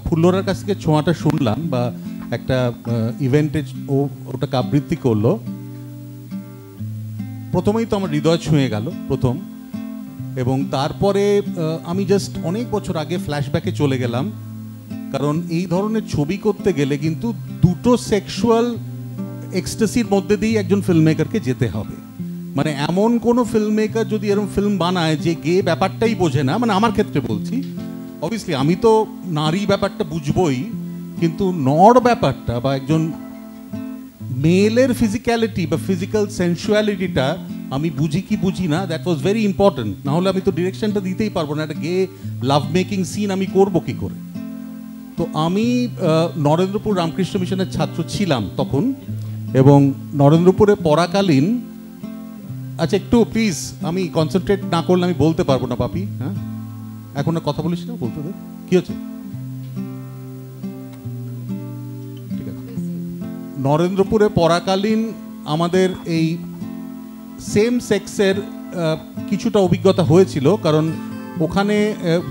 ফুল্লরার কাছ থেকে ছোঁয়াটা শুনলাম বা একটা ইভেন্টে ওটাকে আবৃত্তি করলো, প্রথমেই তো আমার হৃদয় ছুঁয়ে গেল প্রথম। এবং তারপরে আমি জাস্ট অনেক বছর আগে ফ্ল্যাশব্যাকে চলে গেলাম, কারণ এই ধরনের ছবি করতে গেলে কিন্তু দুটো সেক্সুয়াল এক্সটাসির মধ্যে দিয়েই একজন ফিল্ম মেকারকে যেতে হবে। মানে এমন কোনো ফিল্ম মেকার যদি এরকম ফিল্ম বানায় যে গে ব্যাপারটাই বোঝে না, মানে আমার ক্ষেত্রে বলছি, অবভিয়াসলি আমি তো নারী ব্যাপারটা বুঝবই, কিন্তু নড় ব্যাপারটা বা একজন মেলের ফিজিক্যালিটি বা ফিজিক্যাল সেন্সুয়ালিটিটা আমি বুঝি কি বুঝি না, দ্যাট ওয়াজ ভেরি ইম্পর্টেন্ট। নাহলে আমি তো ডিরেকশনটা দিতেই পারবো না, একটা গে লাভ মেকিং সিন আমি করবো কি করে। তো আমি নরেন্দ্রপুর রামকৃষ্ণ মিশনের ছাত্র ছিলাম তখন, এবং নরেন্দ্রপুরে পড়াকালীন, আচ্ছা একটু প্লিজ, আমি কনসেন্ট্রেট না করলে আমি বলতে পারবো না পাপি। হ্যাঁ, এখন কথা বলিস না, বলতে দে কি হচ্ছে। ঠিক আছে, নরেন্দ্রপুরে পড়াকালীন আমাদের এই সেম সেক্সের কিছুটা অভিজ্ঞতা হয়েছিল, কারণ ওখানে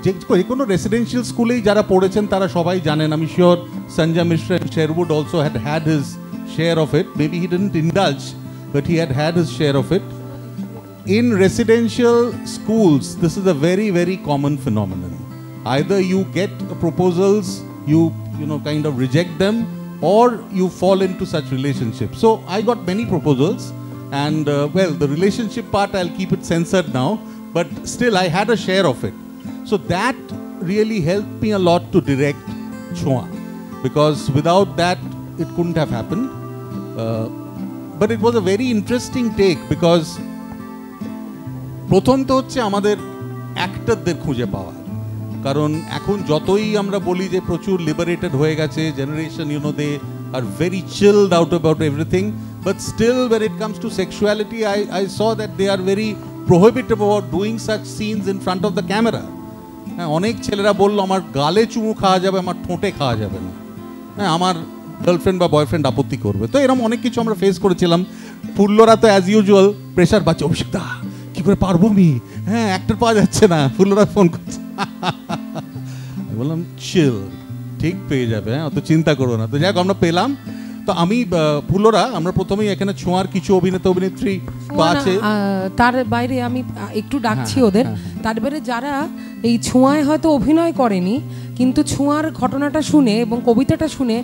যে কোনো রেসিডেন্সিয়াল স্কুলেই যারা পড়েছেন তারা সবাই জানেন, আমি sure Sanjay Mishra and Sherwood also had his share of it. Maybe he didn't indulge, but he had his share of it. In residential schools, this is a very, very common phenomenon. Either you get proposals, you kind of reject them, or you fall into such relationships. So I got many proposals, and well, the relationship part I'll keep it censored now, but still I had a share of it. So that really helped me a lot to direct Choa, because without that it couldn't have happened. But it was a very interesting take, because প্রথম তো হচ্ছে আমাদের অ্যাক্টরদের খুঁজে পাওয়া, কারণ এখন যতই আমরা বলি যে প্রচুর লিবারেটেড হয়ে গেছে generation, they are very chilled out about everything, but still when it comes to sexuality, I saw that they are very prohibitive about doing such scenes in front of the camera. হ্যাঁ, অনেক ছেলেরা বললো আমার গালে চুমু খাওয়া যাবে, আমার ঠোঁটে খাওয়া যাবে না, হ্যাঁ আমার গার্লফ্রেন্ড বা বয়ফ্রেন্ড আপত্তি করবে। তো এরকম অনেক কিছু আমরা ফেস করেছিলাম। ফুল্লরা তো অ্যাজ ইউজুয়াল প্রেশার বাচ্চা, অভিষেক দা কি করে পারবো আমি, হ্যাঁ অ্যাক্টর পাওয়া যাচ্ছে না, ফুল্লরা ফোন করছে। আমি বললাম চিল, ঠিক পেয়ে যাবে, হ্যাঁ অত চিন্তা করো না। তো যাই হোক আমরা পেলাম। তো আমি ফুল্লরা, আমরা প্রথমেই এখানে ছোঁয়ার কিছু অভিনেতা অভিনেত্রী তো আছে, তার বাইরে আমি একটু ডাকছি ওদের, তার বাইরে যারা এই ছোঁয়ায় হয়তো অভিনয় করেনি, কিন্তু ছোঁয়ার ঘটনাটা শুনে এবং কবিতাটা শুনে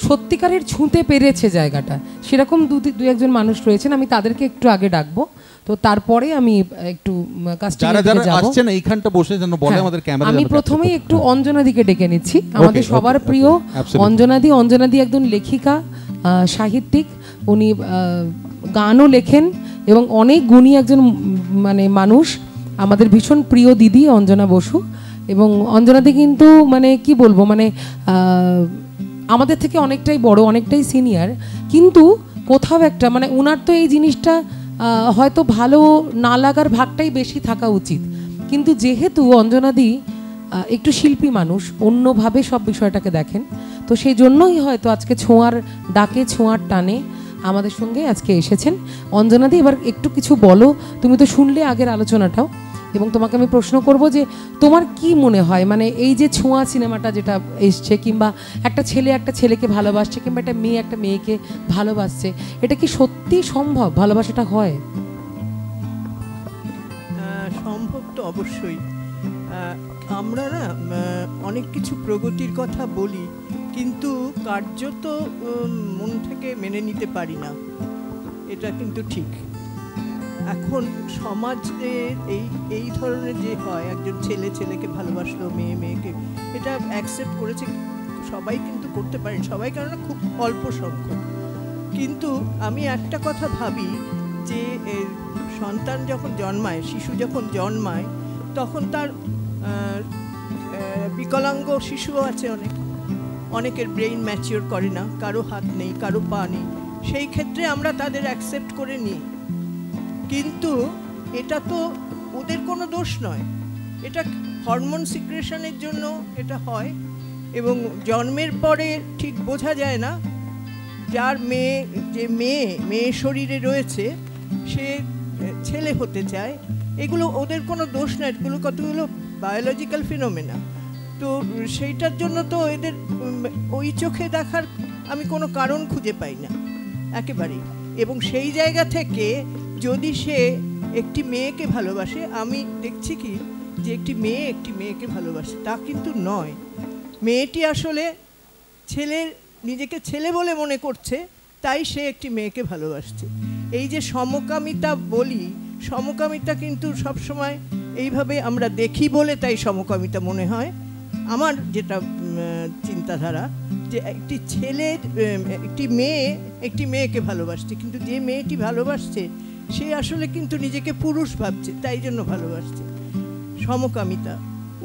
সত্যিকারের ছুঁতে পেরেছে জায়গাটা, সেরকম দু একজন মানুষ রয়েছেন। আমি তাদেরকে একটু আগে ডাকবো, তো তারপরে আমি একটু আমি প্রথমেই একটু অঞ্জনাদিকে ডেকে নিচ্ছি, আমাদের সবার প্রিয় অঞ্জনাদি। অঞ্জনাদি একজন লেখিকা, সাহিত্যিক, উনি গানও লেখেন এবং অনেক গুণী একজন মানে মানুষ, আমাদের ভীষণ প্রিয় দিদি অঞ্জনা বসু। এবং অঞ্জনাদি কিন্তু মানে কি বলবো, মানে আমাদের থেকে অনেকটাই বড়, অনেকটাই সিনিয়র, কিন্তু কোথাও একটা মানে ওনার তো এই জিনিসটা হয়তো ভালো না লাগার ভাগটাই বেশি থাকা উচিত, কিন্তু যেহেতু অঞ্জনাদি একটু শিল্পী মানুষ, অন্যভাবে সব বিষয়টাকে দেখেন, তো সেই জন্যই হয়তো আজকে ছোঁয়ার ডাকে, ছোঁয়ার টানে আমাদের সঙ্গে আজকে এসেছেন। অঞ্জনাদি, এবার একটু কিছু বলো, তুমি তো শুনলে আগের আলোচনাটাও, এবং তোমাকে আমি প্রশ্ন করব যে তোমার কি মনে হয়, মানে এই যে ছোঁয়া সিনেমাটা যেটা এসছে, কিংবা একটা ছেলে একটা ছেলেকে ভালোবাসছে, কিংবা একটা মেয়ে একটা মেয়েকে ভালোবাসছে, এটা কি সত্যি সম্ভব, ভালোবাসাটা হয়? সম্ভব তো অবশ্যই। আমরা না অনেক কিছু প্রগতির কথা বলি, কিন্তু কার্যত মন থেকে মেনে নিতে পারি না, এটা কিন্তু ঠিক। এখন সমাজে এই ধরনের যে হয়, একজন ছেলে ছেলেকে ভালোবাসলো, মেয়ে মেয়েকে, এটা অ্যাকসেপ্ট করেছে সবাই, কিন্তু করতে পারেন সবাই, কারণ খুব অল্প সংখ্যক। কিন্তু আমি একটা কথা ভাবি যে সন্তান যখন জন্মায়, শিশু যখন জন্মায়, তখন তার বিকলাঙ্গ শিশুও আছে, অনেকের ব্রেইন ম্যাচিওর করে না, কারো হাত নেই, কারো পা নেই, সেই ক্ষেত্রে আমরা তাদের অ্যাকসেপ্ট করে নিই। কিন্তু এটা তো ওদের কোনো দোষ নয়, এটা হরমোন সিক্রেশনের জন্য এটা হয়, এবং জন্মের পরে ঠিক বোঝা যায় না যার মেয়ে শরীরে রয়েছে সে ছেলে হতে চায়, এগুলো ওদের কোনো দোষ নয়, এগুলো কতগুলো বায়োলজিক্যাল ফিনোমেনা। তো সেইটার জন্য তো এদের ওই চোখে দেখার আমি কোনো কারণ খুঁজে পাই না একেবারেই। এবং সেই জায়গা থেকে যদি সে একটি মেয়েকে ভালোবাসে, আমি দেখছি কি যে একটি মেয়েকে ভালোবাসে, তা কিন্তু নয়। মেয়েটি আসলে নিজেকে ছেলে বলে মনে করছে, তাই সে একটি মেয়েকে ভালোবাসছে। এই যে সমকামিতা বলি, সমকামিতা কিন্তু সবসময় এইভাবে আমরা দেখি বলে তাই সমকামিতা মনে হয়। আমার যেটা চিন্তাধারা যে একটি মেয়েকে ভালোবাসছে, কিন্তু যে মেয়েটি ভালোবাসছে সে আসলে কিন্তু নিজেকে পুরুষ ভাবছে, তাই জন্য ভালোবাসছে। সমকামিতা,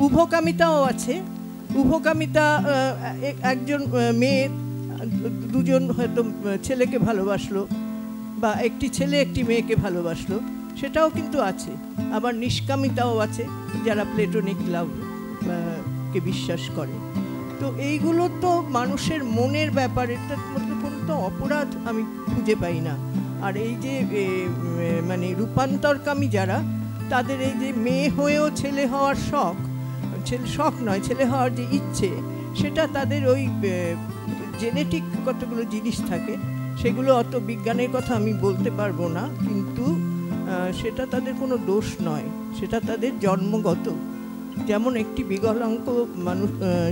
উভকামিতাও আছে। উভকামিতা, একজন মেয়ে দুজন হয়তো ছেলেকে ভালোবাসলো, বা একটি ছেলে একটি মেয়েকে ভালোবাসলো, সেটাও কিন্তু আছে। আবার নিষ্কামিতাও আছে, যারা প্লেটোনিক লাভ কে বিশ্বাস করে। তো এইগুলো তো মানুষের মনের ব্যাপার, এটার মধ্যে কোনো তো অপরাধ আমি খুঁজে পাই না। আর এই যে মানে রূপান্তরকামী যারা, তাদের এই যে মেয়ে হয়েও ছেলে হওয়ার শখ নয়, ছেলে হওয়ার যে ইচ্ছে, সেটা তাদের ওই জেনেটিক কতগুলো জিনিস থাকে, সেগুলো অত বিজ্ঞানের কথা আমি বলতে পারবো না, কিন্তু সেটা তাদের কোনো দোষ নয়, সেটা তাদের জন্মগত। যেমন একটি বিকলাঙ্গ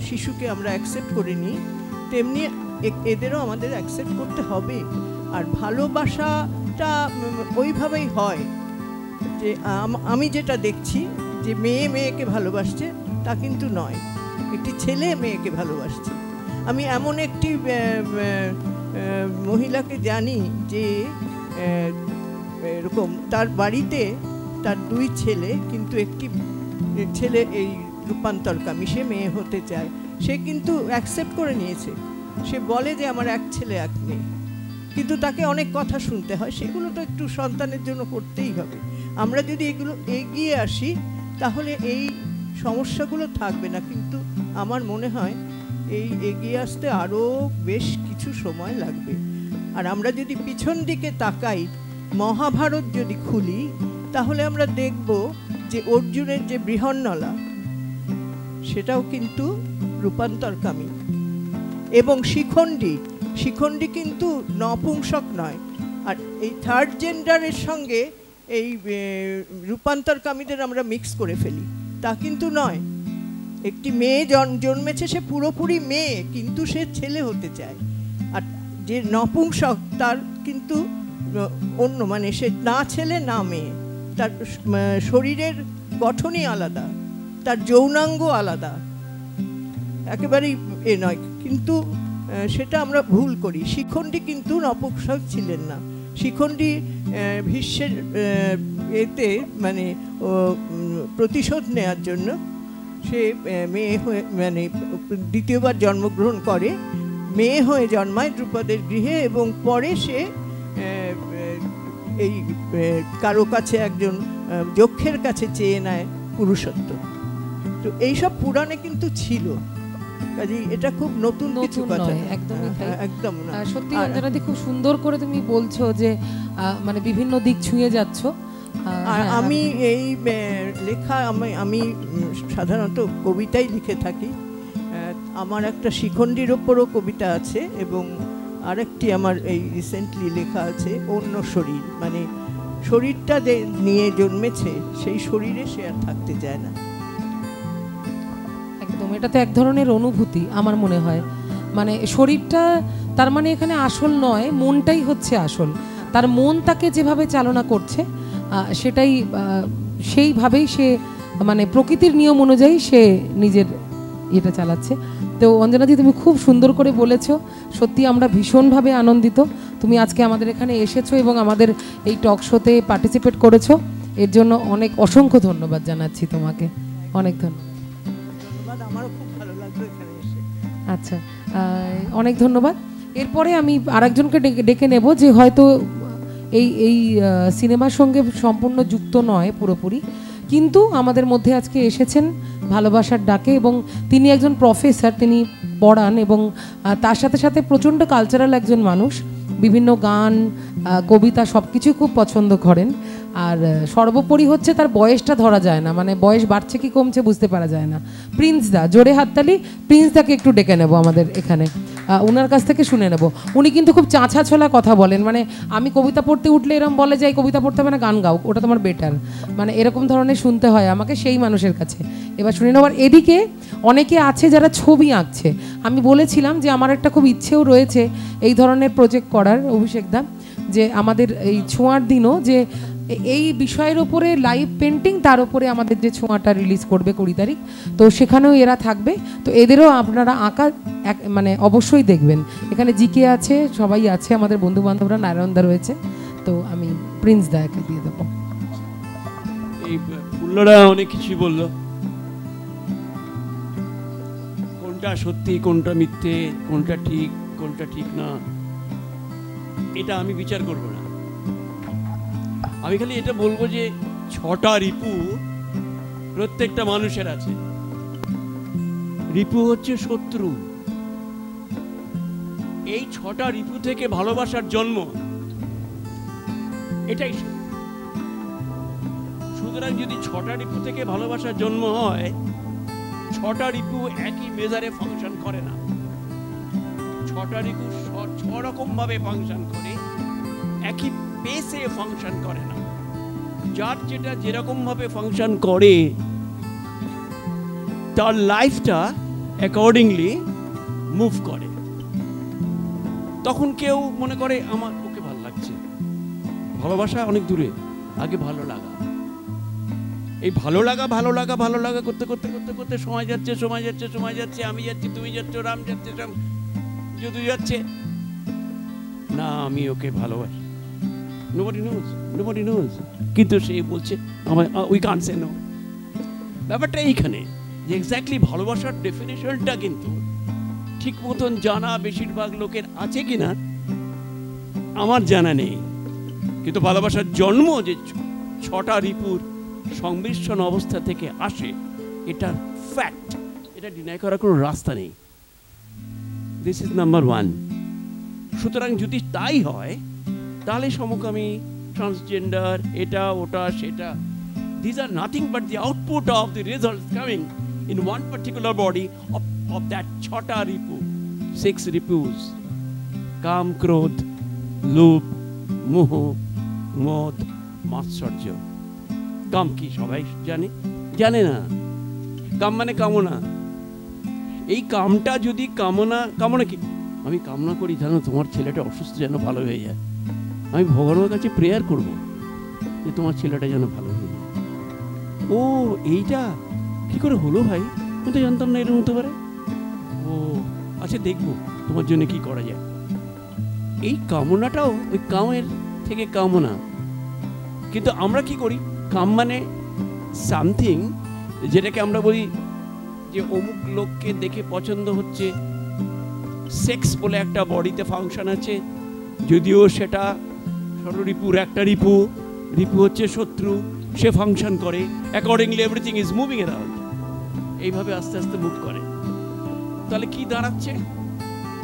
শিশুকে আমরা অ্যাকসেপ্ট করে নিই, তেমনি এদেরও আমাদের অ্যাকসেপ্ট করতে হবে। আর ভালোবাসাটা ওইভাবেই হয় যে আমি যেটা দেখছি যে মেয়েকে ভালোবাসছে, তা কিন্তু নয়, একটি ছেলে মেয়েকে ভালোবাসছে। আমি এমন একটি মহিলাকে জানি যে এরকম তার বাড়িতে তার 2 ছেলে, কিন্তু একটি ছেলে এই রূপান্তরকামী, সে মেয়ে হতে চায়, সে কিন্তু অ্যাকসেপ্ট করে নিয়েছে। সে বলে যে আমার 1 ছেলে 1 মেয়ে, কিন্তু তাকে অনেক কথা শুনতে হয়। সেগুলো তো একটু সন্তানের জন্য করতেই হবে। আমরা যদি এগুলো এগিয়ে আসি, তাহলে এই সমস্যাগুলো থাকবে না। কিন্তু আমার মনে হয় এই এগিয়ে আসতে আরও বেশ কিছু সময় লাগবে। আর আমরা যদি পিছন দিকে তাকাই, মহাভারত যদি খুলি, তাহলে আমরা দেখব যে অর্জুনের যে বৃহন্নলা, সেটাও কিন্তু রূপান্তরকামী। এবং শিখণ্ডী কিন্তু নপুংসক নয়। আর এই 3rd জেন্ডারের সঙ্গে এই রূপান্তরকামীদের আমরা মিক্স করে ফেলি, তা কিন্তু নয়। একটি মেয়ে জন্মেছে, সে পুরোপুরি মেয়ে, কিন্তু সে ছেলে হতে চায়। আর যে নপুংসক, তার কিন্তু অন্য, মানে সে না ছেলে না মেয়ে, তার শরীরের গঠনই আলাদা, তার যৌনাঙ্গ আলাদা, একেবারেই নয়। কিন্তু সেটা আমরা ভুল করি। শিখণ্ডী কিন্তু নপুংসক ছিলেন না। শিখণ্ডী ভীষ্মের এতে মানে প্রতিশোধ নেওয়ার জন্য সে মেয়ে হয়ে, মানে দ্বিতীয়বার জন্মগ্রহণ করে, মেয়ে হয়ে জন্মায় দ্রুপদের গৃহে, এবং পরে সে এই কারো কাছে, একজন যক্ষের কাছে চেয়ে নেয় পুরুষত্ব। তো এইসব পুরাণে কিন্তু ছিল, কাজেই এটা খুব নতুন কিছু কথা একদম না। সত্যি অঞ্জনাদি, খুব সুন্দর করে তুমি বলছো যে মানে বিভিন্ন দিক ছুঁয়ে যাচ্ছ। আর আমি এই লেখা, আমি সাধারণত কবিতাই লিখে থাকি। আমার একটা শিখণ্ডীর ওপরও কবিতা আছে, এবং আরেকটি আমার এই রিসেন্টলি লেখা আছে অন্য শরীর, মানে শরীরটা নিয়ে জন্মেছে, সেই শরীরে সে আর থাকতে চায় না। একদম, এটা তো এক ধরনের অনুভূতি আমার মনে হয়। মানে শরীরটা তার মানে এখানে আসল নয়, মনটাই হচ্ছে আসল। তার মন তাকে যেভাবে চালনা করছে, সেটাই সেইভাবেই সে, মানে প্রকৃতির নিয়ম অনুযায়ী সে নিজের এটা চালাচ্ছে। তো অঞ্জনাদি, তুমি খুব সুন্দর করে বলেছো। সত্যি আমরা ভীষণভাবে আনন্দিত তুমি আজকে আমাদের এখানে এসেছো এবং আমাদের এই টক শোতে পার্টিসিপেট করেছো। এর জন্য অনেক অসংখ্য ধন্যবাদ জানাচ্ছি তোমাকে। অনেক ধন্যবাদ, আমারও খুব ভালো লাগলো এখানে এসে। আচ্ছা, অনেক ধন্যবাদ। এরপরে আমি আরেকজনকে ডেকে নেব, যে হয়তো এই সিনেমার সঙ্গে সম্পূর্ণ যুক্ত নয় পুরোপুরি, কিন্তু আমাদের মধ্যে আজকে এসেছেন ভালোবাসার ডাকে, এবং তিনি একজন প্রফেসর, তিনি পড়ান, এবং তার সাথে সাথে প্রচণ্ড কালচারাল একজন মানুষ, বিভিন্ন গান, কবিতা সব কিছুই খুব পছন্দ করেন। আর সর্বোপরি হচ্ছে তার বয়সটা ধরা যায় না, মানে বয়স বাড়ছে কি কমছে বুঝতে পারা যায় না। প্রিন্স দা, জোরে হাততালি। প্রিন্স দাকে একটু ডেকে নেব আমাদের এখানে, ওনার কাছ থেকে শুনে নেব। উনি কিন্তু খুব চাঁচা ছোলা কথা বলেন, মানে আমি কবিতা পড়তে উঠলে এরকম বলে যে কবিতা পড়তে হবে না, গান গাও, ওটা তোমার বেটার, মানে এরকম ধরনের শুনতে হয় আমাকে সেই মানুষের কাছে। এবার শুনে নেবার। এদিকে অনেকে আছে যারা ছবি আঁকছে। আমি বলেছিলাম যে আমার একটা খুব ইচ্ছেও রয়েছে এই ধরনের প্রজেক্ট করার, অভিষেক দা, যে আমাদের এই ছোঁয়ার দিনও যে এই বিষয়ের ওপরে লাইভ পেন্টিং, তার উপরে আমাদের যে ছোঁয়াটা রিলিজ করবে 20 তারিখ, তো সেখানেও এরা থাকবে। তো এদেরও আপনারা আঁকা মানে অবশ্যই দেখবেন। এখানে জিকে আছে, সবাই আছে, আমাদের বন্ধু বান্ধবরা, নারায়ণদা রয়েছে। তো আমি প্রিন্স দাকে দিয়ে দেবো। এই ফুল্লরা অনেক কিছুই বললো, কোনটা সত্যি কোনটা মিথ্যে, কোনটা ঠিক কোনটা ঠিক না, এটা আমি বিচার করব না। আমি খালি এটা বলবো যে 6টা রিপু প্রত্যেকটা মানুষের আছে। রিপু হচ্ছে শত্রু। এই 6টা রিপু থেকে ভালোবাসার জন্ম, এটাই। সুতরাং যদি 6টা রিপু থেকে ভালোবাসার জন্ম হয়, 6টা রিপু একই মেজারে ফাংশন করে না। 6টা রিপু 6 রকম ভাবে ফাংশন করে, একই পেসে ফাংশন করে না। যার যেটা যেরকম ভাবে ফাংশন করে, তার লাইফটা অ্যাকর্ডিংলি মুভ করে। তখন কেউ মনে করে আমার ওকে ভালো লাগছে। ভালোবাসা অনেক দূরে, আগে ভালো লাগা। এই ভালো লাগা ভালো লাগা ভালো লাগা করতে করতে করতে করতে সময় যাচ্ছে সময় যাচ্ছে সময় যাচ্ছে, আমি যাচ্ছি তুমি যাচ্ছ, রাম যাচ্ছে, রাম যদু যাচ্ছে, না আমি ওকে ভালোবাসি। Nobody knows. কিন্তু সে বলছে উই কান্ট সে নো। ব্যাপারটা এইখানে যে এক্স্যাক্টলি ভালোবাসার ডেফিনেশনটা কিন্তু ঠিক মতন জানা বেশিরভাগ লোকের আছে কিনা আমার জানা নেই। কিন্তু ভালোবাসার জন্ম যে 6টা রিপুর সংমিশ্রণ অবস্থা থেকে আসে, এটা ফ্যাক্ট, এটা ডিনাই করার কোনো রাস্তা নেই। This is number 1। সুতরাং যদি তাই হয়, তাহলে সমকামী, ট্রান্সজেন্ডার, এটা ওটা সেটা, this are nothing but the output of the result coming in one particular body of that 6টা রিপু, 6 রিপুস: কাম, ক্রোধ, লোভ, মোহ, মদ, মাৎসর্য। কাম কি সবাই জানে না। কাম মানে কামনা। এই কামটা যদি কামনা কি, আমি কামনা করি জানো তোমার ছেলেটা অসুস্থ যেন ভালো হয়ে যায়, আমি ভগবানের কাছে প্রেয়ার করব যে তোমার ছেলেটা যেন ভালো হয়ে যায়। ও এইটা কি করে হলো ভাই, আমি তো জানতাম না এরকম হতে পারে। ও আচ্ছা, দেখবো তোমার জন্য কি করা যায়। এই কামনাটাও ওই কামের থেকে কামনা। কিন্তু আমরা কি করি, কাম মানে সামথিং যেটাকে আমরা বলি যে অমুক লোককে দেখে পছন্দ হচ্ছে, সেক্স বলে একটা বডিতে ফাংশন আছে, যদিও সেটা ষড়রিপুর একটা রিপু হচ্ছে শত্রু, সে ফাংশন করে, accordingly everything is moving around, এইভাবে আস্তে আস্তে মুভ করে। তাহলে কি দাঁড়াচ্ছে,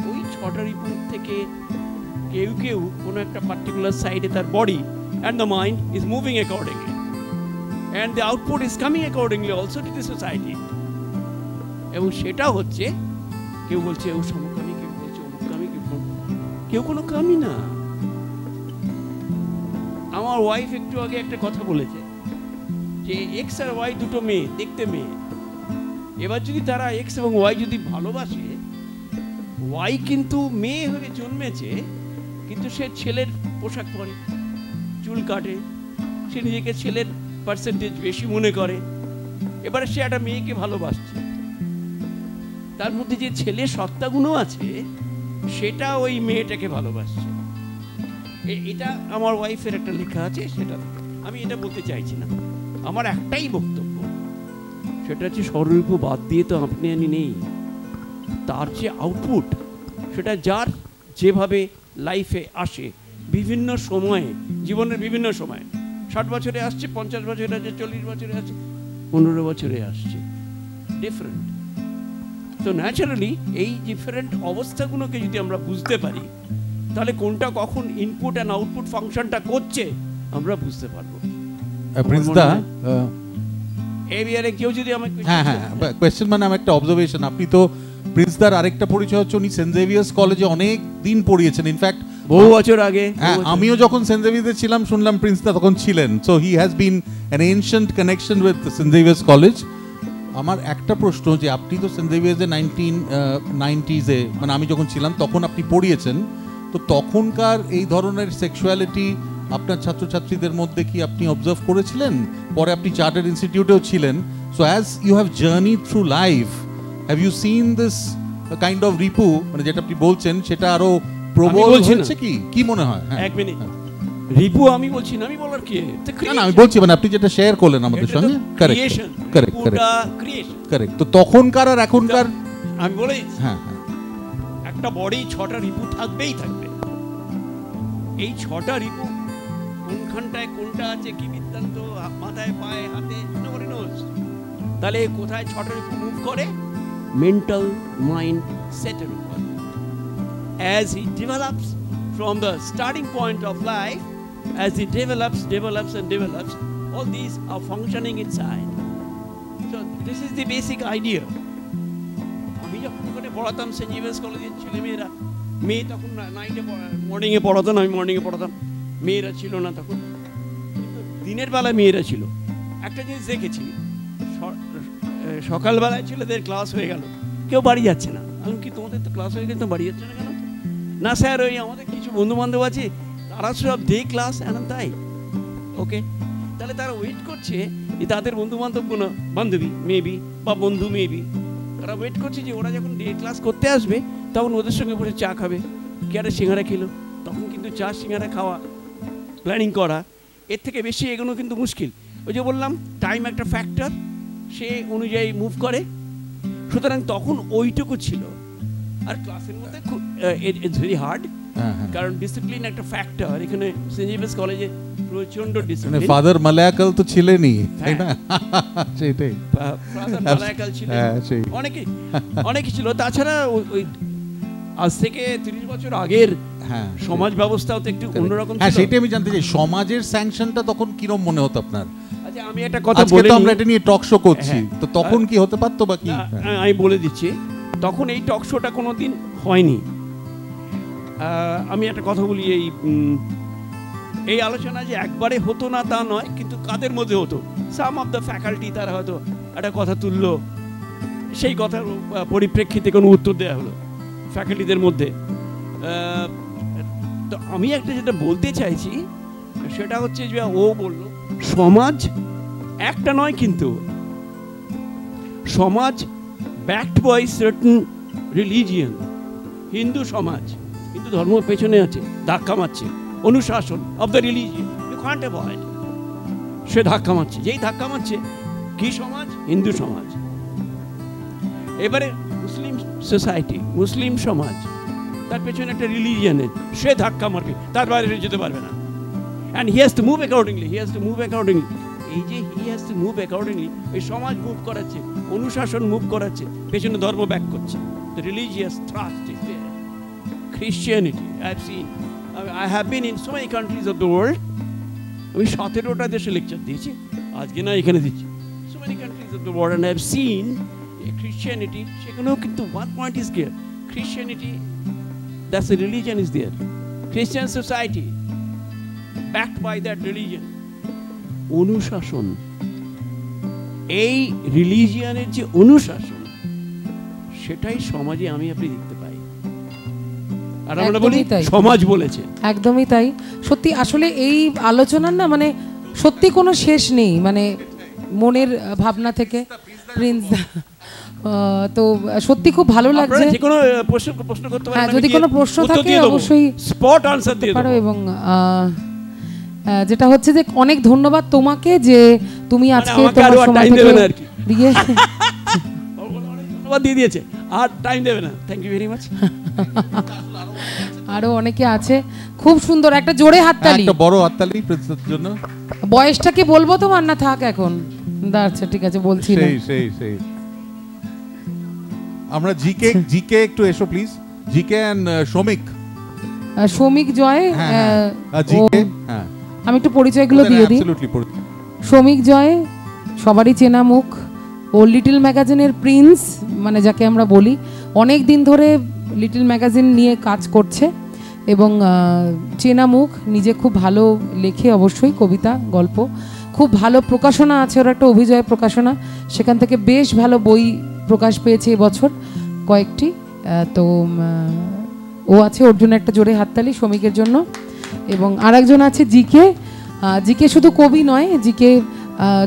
ওই 6টা রিপুর থেকে কেউ কেউ কোনো একটা পার্টিকুলার সাইডে তার body and the mind is moving accordingly, and the output is coming accordingly also to the society. এবং সেটা হচ্ছে, কেউ বলছে ও সমকামী, কেউ বলছে অমুকামী, কেউ কোনো কামই না। আমার ওয়াইফ একটু আগে একটা কথা বলেছে যে এক্স আর ওয়াই দুটো মেয়ে, দেখতে মেয়ে। এবার যদি তারা এক্স এবং ওয়াই যদি ভালোবাসে, ওয়াই কিন্তু মেয়ে হয়ে জন্মেছে, কিন্তু সে ছেলের পোশাক পরে, চুল কাটে, সে নিজেকে ছেলের পার্সেন্টেজ বেশি মনে করে। এবারে সে একটা মেয়েকে ভালোবাসছে, তার মধ্যে যে ছেলে সত্তাগুণ আছে সেটা ওই মেয়েটাকে ভালোবাসছে। এটা আমার ওয়াইফের একটা লেখা আছে, সেটা আমি এটা বলতে চাইছি না। আমার একটাই বক্তব্য, সেটা হচ্ছে স্বরূপ বাদ দিয়ে তো আপনি আমি নেই। তার যে আউটপুট, সেটা যার যেভাবে লাইফে আসে, বিভিন্ন সময়ে, জীবনের বিভিন্ন সময়ে, 60 বছরে আসছে, 50 বছরে আসছে, 40 বছরে আসছে, 15 বছরে আসছে, ডিফারেন্ট। তো ন্যাচারালি এই ডিফারেন্ট অবস্থাগুলোকে যদি আমরা বুঝতে পারি, তাহলে কোনটা কখন ইনপুট অ্যান্ড আউটপুট ফাংশনটা করছে আমরা বুঝতে পারবো। প্রিন্স দা, এই বিয়ারে কেউ যদি আমাকে হ্যাঁ হ্যাঁ কোয়েশ্চেন মানে আমার একটা অবজারভেশন, আপনি তো প্রিন্স দার আরেকটা পরিচয় হচ্ছে উনি সেন্ট জেভিয়ার্স কলেজে অনেক দিন পড়িয়েছেন, ইনফ্যাক্ট বহু বছর আগে। হ্যাঁ, আমিও যখন সেন্ট জেভিয়ার্সে ছিলাম শুনলাম প্রিন্স দা তখন ছিলেন, so he has been an ancient connection with Saint Xavier's College. আমার একটা প্রশ্ন, যে আপনি তো সেন্ট জেভিয়ার্সে 1990s মানে আমি যখন ছিলাম তখন আপনি পড়িয়েছেন, তো তখনকার এই ধরনের সেক্সুয়ালিটি আপনার ছাত্রছাত্রীদের মধ্যে কি আপনি অবজার্ভ করেছিলেন? পরে আপনি চার্টার্ড ইনস্টিটিউটেও ছিলেন, so as you have journey through life, have you seen this kind of রিপু, মানে যেটা আপনি বলছেন সেটা আরো প্রবল হচ্ছে কি, কি মনে হয়? এক মিনিট, রিপু আমি বলছি না, আমি বলার কি, না আমি বলছি মানে আপনি যেটা শেয়ার করলেন আমাদের সঙ্গে, কারেক্ট কারেক্ট কারেক্ট। তো তখনকার আর এখনকার আমি বলেই, হ্যাঁ একটা বডি 6টা রিপু থাকবেই থাকবে। এই 6টা রিপু কোনখানটায় কোনটা আছে, কি বৃত্তান্ত, মাথায় পায়ে হাতে, nobody knows। তাহলে কোথায় 6টা রিপু মুভ করে? মেন্টাল মাইন্ড সেটের উপর। As he develops from the starting point of life, as he develops and develops, all these are functioning inside. So this is the basic idea. আমি যখন ওখানে পড়াতাম সেন্ট জেভিয়ার্স কলেজের ছেলেমেয়েরা, মেয়ে তখন নাইটে মর্নিংয়ে পড়াতাম, আমি মর্নিংয়ে পড়াতাম, মেয়েরা ছিল না তখন, দিনের বেলায় মেয়েরা ছিল। একটা জিনিস দেখেছি, সকালবেলায় ছেলেদের ক্লাস হয়ে গেল, কেউ বাড়ি যাচ্ছে না। আমি কি, তোমাদের তো ক্লাস হয়ে গেলে তো বাড়ি যাচ্ছে না কেন? না স্যার, ওই আমাদের কিছু বন্ধু বান্ধব আছে, তারা সব ডে ক্লাস এখন তাই। ওকে, তাহলে তারা ওয়েট করছে যে তাদের বন্ধু বান্ধব কোনো বান্ধবী মেবি বা বন্ধু মেবি, তারা ওয়েট করছে যে ওরা যখন ডে ক্লাস করতে আসবে তখন ওদের সঙ্গে বসে চা খাবে। কে একটা সিঙ্গারা খেলো, তখন কিন্তু চা সিঙ্গারা খাওয়া, প্ল্যানিং করা, এর থেকে বেশি এগোনো কিন্তু মুশকিল। ওই যে বললাম টাইম একটা ফ্যাক্টর, সে অনুযায়ী মুভ করে, সুতরাং তখন ওইটুকু ছিল। আর ক্লাসের মধ্যে ইটস ভেরি হার্ড, কারণ ডিসিপ্লিন একটা ফ্যাক্টর। এখানে সেন্ট জেভিয়ার্স কলেজে প্রচন্ড ডিসিপ্লিন। ফাদার মালায়াকাল তো ছিলেনই, তাই না? সেটাই, ফাদার মালায়াকাল ছিলেন, অনেকে ছিল। তাছাড়া ওই আজ থেকে 30 বছর আগের সমাজ ব্যবস্থাও তো একটু অন্যরকম ছিল। হ্যাঁ, সেটাই আমি জানতে চাই, সমাজের স্যাংশনটা তখন কিরকম মনে হতো আপনার? আচ্ছা, আমি একটা কথা বলি, আমরা এটা নিয়ে টক শো করছি, তো তখন কি হতে পারতো বা কি? আমি বলে দিচ্ছি, তখন এই টক শোটা কোনোদিন হয়নি। আমি একটা কথা বলি, এই আলোচনা যে একবারে হতো না তা নয়, কিন্তু কাদের মধ্যে হতো, সাম অফ দ্য ফ্যাকাল্টি, তারা হয়তো একটা কথা তুললো, সেই কথার পরিপ্রেক্ষিতে কোনো উত্তর দেওয়া হলো ফ্যাকাল্টিদের মধ্যে। তো আমি একটা যেটা বলতে চাইছি সেটা হচ্ছে যে ও বলল সমাজ একটা নয়, কিন্তু সমাজ backed by certain religion, Hindu সমাজ, হিন্দু ধর্ম পেছনে আছে, ধাক্কা মারছে, অনুশাসন of the religion, you can't avoid. সে ধাক্কা মারছে, যেই ধাক্কা মারছে, কি সমাজ? হিন্দু সমাজ। এবারে মুসলিম সোসাইটি, মুসলিম সমাজ, তার পেছনে একটা রিলিজিয়নের, সে ধাক্কা মারবে, তার বাইরে যেতে পারবে না। And he has to move accordingly, এই যে he has to move accordingly, এই সমাজ মুভ করাচ্ছে, অনুশাসন মুভ করাচ্ছে, পেছনে ধর্ম ব্যাক করছে। The religious thrust is there. Christianity, I have been in so many countries of the world. আমি 17টা দেশে লেকচার দিয়েছি, আজকে না এখানে দিচ্ছি। So many countries of the world, and I have seen Christianity, সেখানেও কিন্তু one point is clear. Christianity, that's the religion is there. Christian society, backed by that religion. অনুশাসন, এই রিলিজিয়নের যে অনুশাসন, সেটাই সমাজে আমি আপনি দেখতে পাই। আর আমরা বলি সমাজ বলেছে, একদমই তাই। সত্যি আসলে এই আলোচনার না মানে সত্যি কোনো শেষ নেই, মানে মনের ভাবনা থেকে প্রিন্স তো সত্যি খুব ভালো লাগছে। যে কোনো প্রশ্ন করতে পারেন, যদি কোনো প্রশ্ন থাকে অবশ্যই স্পট আনসার দিয়ে পারো। এবং যেটা হচ্ছে যে অনেক ধন্যবাদ তোমাকে যে তুমি আজকে তোমার সময় থেকে দিয়ে ধন্যবাদ দিয়ে দিয়েছে, আর টাইম দেবে না। Thank you very much. আরো অনেকে আছে, খুব সুন্দর একটা জোরে হাততালি, একটা বড় হাততালি প্রিন্সের জন্য। বয়সটা কি বলবো তোমার, না থাক এখন? আচ্ছা ঠিক আছে, বলছি না। সেই আমরা জিকে একটু এসো please, GK and Soumik Joy, GK. আমি একটু পরিচয়গুলো দিয়ে দিই। শ্রমিক জয় সবারই চেনা মুখ, ও লিটল ম্যাগাজিনের প্রিন্স মানে যাকে আমরা বলি, অনেক দিন ধরে লিটল ম্যাগাজিন নিয়ে কাজ করছে এবং চেনা মুখ, নিজে খুব ভালো লেখে অবশ্যই, কবিতা গল্প, খুব ভালো প্রকাশনা আছে ওর, একটা অভিজয় প্রকাশনা, সেখান থেকে বেশ ভালো বই প্রকাশ পেয়েছে এবছর কয়েকটি। তো ও আছে, ওর জন্য একটা জোরে হাততালি শ্রমিকের জন্য। এবং আরেকজন আছে জিকে। জিকে শুধু কবি নয়, জিকে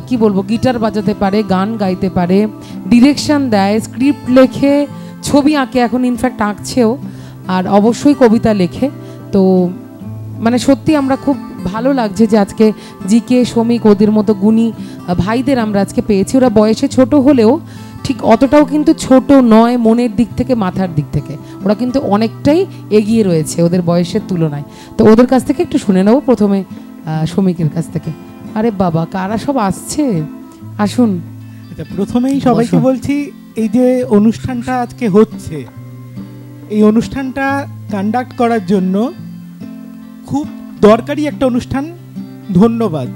কি বলবো, গিটার বাজাতে পারে, গান গাইতে পারে, ডিরেকশন দেয়, স্ক্রিপ্ট লেখে, ছবি আঁকে, এখন ইনফ্যাক্ট আঁকছেও, আর অবশ্যই কবিতা লেখে। তো মানে সত্যি আমরা খুব ভালো লাগছে যে আজকে জিকে, শ্রমিক, ওদের মতো গুণী ভাইদের আমরা আজকে পেয়েছি। ওরা বয়সে ছোট হলেও ঠিক অতটাও কিন্তু ছোট নয় মনের দিক থেকে, মাথার দিক থেকে ওরা কিন্তু অনেকটাই এগিয়ে রয়েছে ওদের বয়সের তুলনায়। তো ওদের কাছ থেকে একটু শুনে নেবো প্রথমে শ্রমিকের কাছ থেকে। আরে বাবা, কারা সব আসছে, আসুন। প্রথমেই সবাইকে বলছি, এই যে অনুষ্ঠানটা আজকে হচ্ছে, এই অনুষ্ঠানটা কন্ডাক্ট করার জন্য খুব দরকারি একটা অনুষ্ঠান, ধন্যবাদ।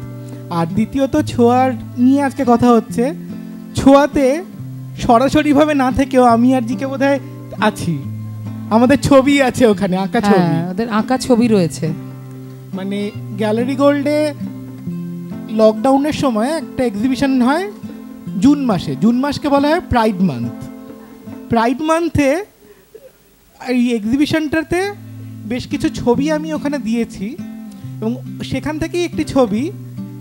আর দ্বিতীয়ত, ছোঁয়ার নিয়ে আজকে কথা হচ্ছে। ছোঁয়াতে সরাসরিভাবে না থেকেও আমি আর জিকে বোধহয় আছি, আমাদের ছবি আছে ওখানে, আঁকা ছবি, ওদের আঁকা ছবি রয়েছে। মানে গ্যালারি গোল্ডে লকডাউনের সময় একটা এক্সিবিশন হয় জুন মাসে, জুন মাসকে বলা হয় প্রাইড মান্থ। প্রাইড মান্থে এই এক্সিবিশনটাতে বেশ কিছু ছবি আমি ওখানে দিয়েছি এবং সেখান থেকেই একটি ছবি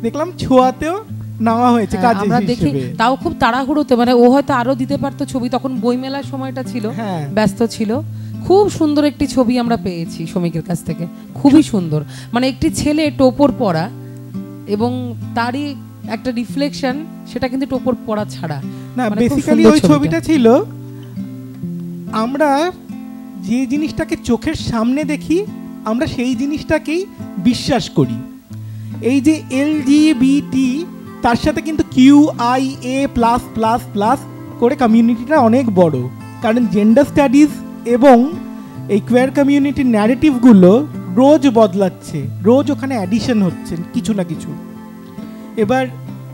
দেখলাম ছোঁয়াতেও নেওয়া হয়েছে কাজে হিসেবে। তাও খুব তাড়াহুড়োতে, মানে ও হয়তো আরো দিতে পারতো ছবি, তখন বইমেলার সময়টা ছিল, ব্যস্ত ছিল। খুব সুন্দর একটি ছবি আমরা পেয়েছি শ্রমিকের কাছ থেকে, খুবই সুন্দর। মানে একটি ছেলে টোপর পরা এবং তারই একটা রিফ্লেকশন, সেটা কিন্তু টোপর পরা ছাড়া না। বেসিক্যালি ওই ছবিটা ছিল, আমরা যে জিনিসটাকে চোখের সামনে দেখি আমরা সেই জিনিসটাকেই বিশ্বাস করি। এই যে LGBT, তার সাথে কিন্তু QIA+++ করে কমিউনিটিটা অনেক বড়, কারণ জেন্ডার স্টাডিজ এবং এই কোয়ার কমিউনিটির ন্যারেটিভগুলো রোজ বদলাচ্ছে, রোজ ওখানে অ্যাডিশন হচ্ছে কিছু না কিছু। এবার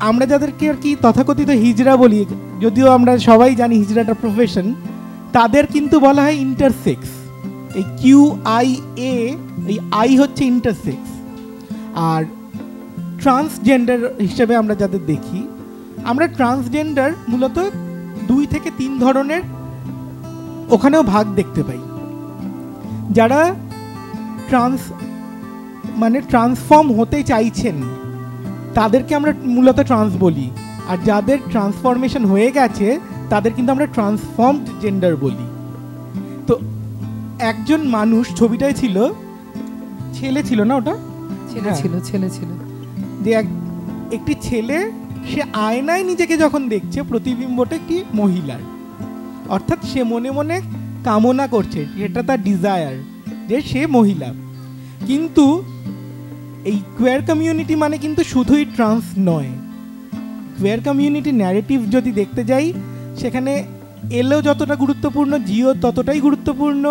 আমরা যাদেরকে আর কি তথাকথিত হিজড়া বলি, যদিও আমরা সবাই জানি হিজড়াটা প্রফেশন, তাদের কিন্তু বলা হয় ইন্টারসেক্স। এই QIA, এই আই হচ্ছে ইন্টারসেক্স। আর ট্রান্সজেন্ডার হিসেবে আমরা যাদের দেখি, আমরা ট্রান্সজেন্ডার মূলত 2 থেকে 3 ধরনের ওখানেও ভাগ দেখতে পাই। যারা ট্রান্সফর্ম হতে চাইছেন তাদেরকে আমরা মূলত ট্রান্স বলি, আর যাদের ট্রান্সফরমেশন হয়ে গেছে তাদের কিন্তু আমরা ট্রান্সফর্মড জেন্ডার বলি। তো একজন মানুষ, ছবিটাই ছিল, ছেলে ছিল না, ওটা ছেলে ছিল, যে একটি ছেলে, সে আয়নায় নিজেকে যখন দেখছে প্রতিবিম্বটা একটি মহিলার, অর্থাৎ সে মনে মনে কামনা করছে, এটা তার ডিজায়ার যে সে মহিলা। কিন্তু এই কোয়ার কমিউনিটি মানে কিন্তু শুধুই ট্রান্স নয়। কোয়ার কমিউনিটি ন্যারেটিভ যদি দেখতে যাই, সেখানে এলও যতটা গুরুত্বপূর্ণ, জিও ততটাই গুরুত্বপূর্ণ,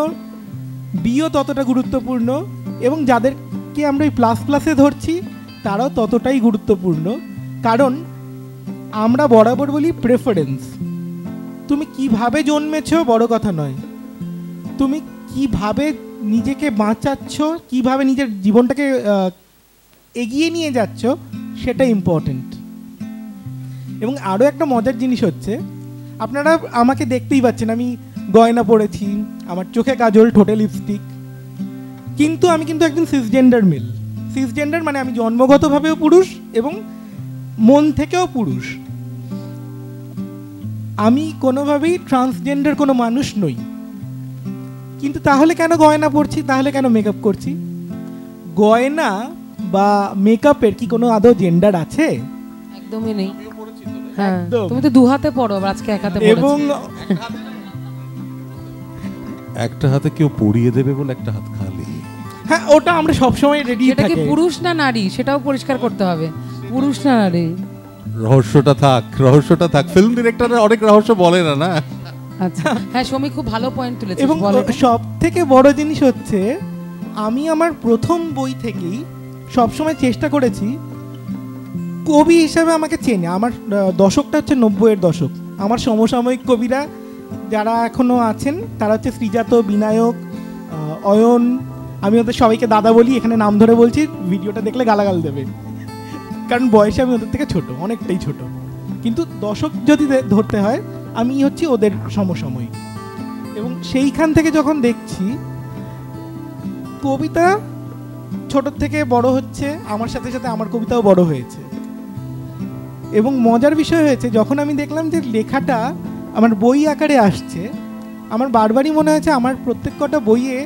বিও ততটা গুরুত্বপূর্ণ, এবং যাদেরকে আমরা এই প্লাসে ধরছি তারাও ততটাই গুরুত্বপূর্ণ। কারণ আমরা বরাবর বলি প্রেফারেন্স। তুমি কিভাবে জন্মেছো বড় কথা নয়, তুমি কিভাবে নিজেকে বাঁচাচ্ছ, কিভাবে নিজের জীবনটাকে এগিয়ে নিয়ে যাচ্ছ, সেটা ইম্পর্টেন্ট। এবং আরও একটা মজার জিনিস হচ্ছে, আপনারা আমাকে দেখতেই পাচ্ছেন, আমি গয়না পরেছি, আমার চোখে কাজল, ঠোঁটে লিপস্টিক, কিন্তু আমি কিন্তু একজন সিসজেন্ডার মেল। সিসজেন্ডার মানে আমি জন্মগতভাবেও পুরুষ এবং মন থেকেও পুরুষ। আমি কোনোভাবেই ট্রান্সজেন্ডার কোনো মানুষ নই। কিন্তু তাহলে কেন গয়না পরছি, তাহলে কেন মেকআপ করছি? গয়না বা মেকআপের কি কোনো আদৌ জেন্ডার আছে? একদমই নেই। হ্যাঁ, তুমি তো 2 হাতে পড়ো, আজকে 1 হাতে পড়ো। এবং একটা হাতে কেউ পরিয়ে দেবে বলে একটা হাত খালি। হ্যাঁ, ওটা আমরা সব সময় রেডি থাকি। এটা কি পুরুষ না নারী সেটাও পরিষ্কার করতে হবে, পুরুষ না নারী। রহস্যটা থাক। ফিল্ম ডিরেক্টররা অনেক রহস্য বলে না। আচ্ছা, হ্যাঁ, সমী খুব ভালো পয়েন্ট তুলেছে। এবং সব থেকে বড় জিনিস হচ্ছে, আমি আমার প্রথম বই থেকেই সবসময় চেষ্টা করেছি কবি হিসাবে আমাকে চেনে। আমার দশকটা হচ্ছে 90-এর দশক। আমার সমসাময়িক কবিরা যারা এখনো আছেন তারা হচ্ছে শ্রীজাত, বিনায়ক, অয়ন। আমি ওদের সবাইকে দাদা বলি, এখানে নাম ধরে বলছি, ভিডিওটা দেখলে গালাগাল দেবে, কারণ বয়সে আমি ওদের থেকে ছোট, অনেকটাই ছোট। কিন্তু দশক যদি ধরতে হয় আমি হচ্ছি ওদের সমসাময়িক। এবং সেইখান থেকে যখন দেখছি কবিতা ছোট থেকে বড় হচ্ছে, আমার সাথে সাথে আমার কবিতাও বড় হয়েছে। এবং মজার বিষয় হয়েছে যখন আমি দেখলাম যে লেখাটা আমার বই আকারে আসছে, আমার বারবারই মনে হয়েছে আমার প্রত্যেক কটা বইয়ে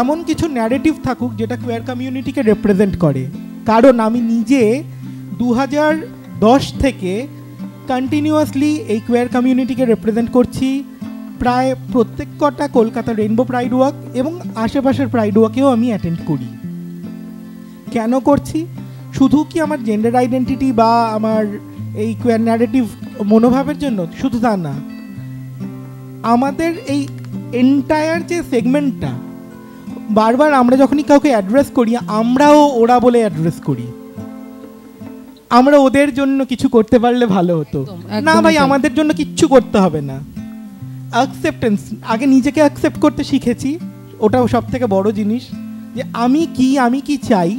এমন কিছু ন্যারেটিভ থাকুক যেটা কোয়ার কমিউনিটিকে রিপ্রেজেন্ট করে। কারণ আমি নিজে 2010 থেকে কন্টিনিউয়াসলি এই কোয়ার কমিউনিটিকে রিপ্রেজেন্ট করছি। প্রায় প্রত্যেক কটা কলকাতা রেইনবো প্রাইড ওয়াক এবং আশেপাশের প্রাইড ওয়াকেও আমি অ্যাটেন্ড করি। কেন করছি? শুধু কি আমার জেন্ডার আইডেন্টিটি বা আমার এই কোয়ার ন্যারেটিভ মনোভাবের জন্য? শুধু তা না, আমাদের এই এন্টায়ার যে সেগমেন্টটা, বারবার আমরা যখনই কাউকে অ্যাড্রেস করি আমরাও ওরা বলে অ্যাড্রেস করি। আমরা ওদের জন্য কিছু করতে পারলে ভালো হতো। না ভাই, আমাদের জন্য কিচ্ছু করতে হবে না। অ্যাকসেপ্টেন্স, আগে নিজেকে অ্যাকসেপ্ট করতে শিখেছি, ওটাও সব থেকে বড় জিনিস, যে আমি কি চাই।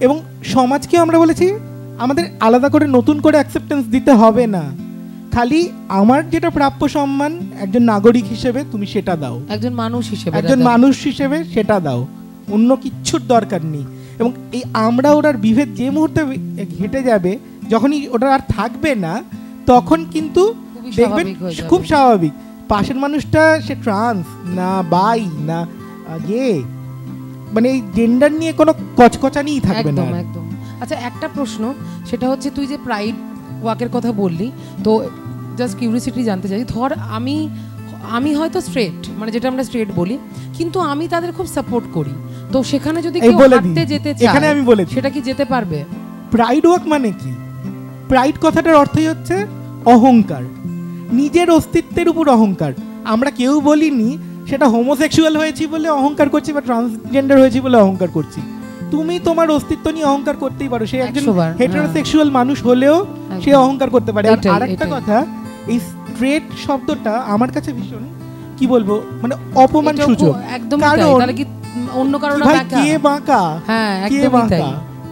এবং সমাজকে আমরা বলেছি আমাদের আলাদা করে নতুন করে অ্যাকসেপ্টেন্স দিতে হবে না, খালি আমার যেটা প্রাপ্য সম্মান একজন নাগরিক হিসেবে তুমি সেটা দাও, একজন মানুষ হিসেবে সেটা দাও, অন্য কিচ্ছুর দরকার নেই। এবং এই আমরা ওটার বিভেদ যে মুহূর্তে হেঁটে যাবে, যখনই ওটা আর থাকবে না, তখন কিন্তু দেখবেন খুব স্বাভাবিক পাশের মানুষটা সে ট্রান্স না বাই না গে, মানে এই জেন্ডার নিয়ে কোনো কচকচানিই থাকবে না। একদম। আচ্ছা, একটা প্রশ্ন, সেটা হচ্ছে তুই যে প্রাইড ওয়াকের কথা বললি, তো জাস্ট কিউরিওসিটি জানতে চাই, ধর আমি হয়তো স্ট্রেট, মানে যেটা আমরা স্ট্রেট বলি, কিন্তু আমি তাদের খুব সাপোর্ট করি, তো সেখানে যদি কেউ হাঁটতে যেতে চায়, এখানে আমি বলে সেটা কি যেতে পারবে? প্রাইড ওয়াক মানে কি? প্রাইড কথাটার অর্থই হচ্ছে অহংকার, নিজের অস্তিত্বের উপর অহংকার। আমরা কেউ বলিনি সেটা হোমোসেক্সুয়াল হয়েছি বলে অহংকার করছি বা ট্রান্সজেন্ডার হয়েছি বলে অহংকার করছি। তুমি তোমার অস্তিত্ব নিয়ে অহংকার করতেই পারো, সে একজন হেটারোসেক্সুয়াল মানুষ হলেও সে অহংকার করতে পারে। আর একটা কথা, এই স্ট্রেট শব্দটা আমার কাছে ভীষণ কি বলবো, মানে অপমান সূচক। কারণ অন্য কারণে কে বাঁকা, হ্যাঁ একদমই তাই,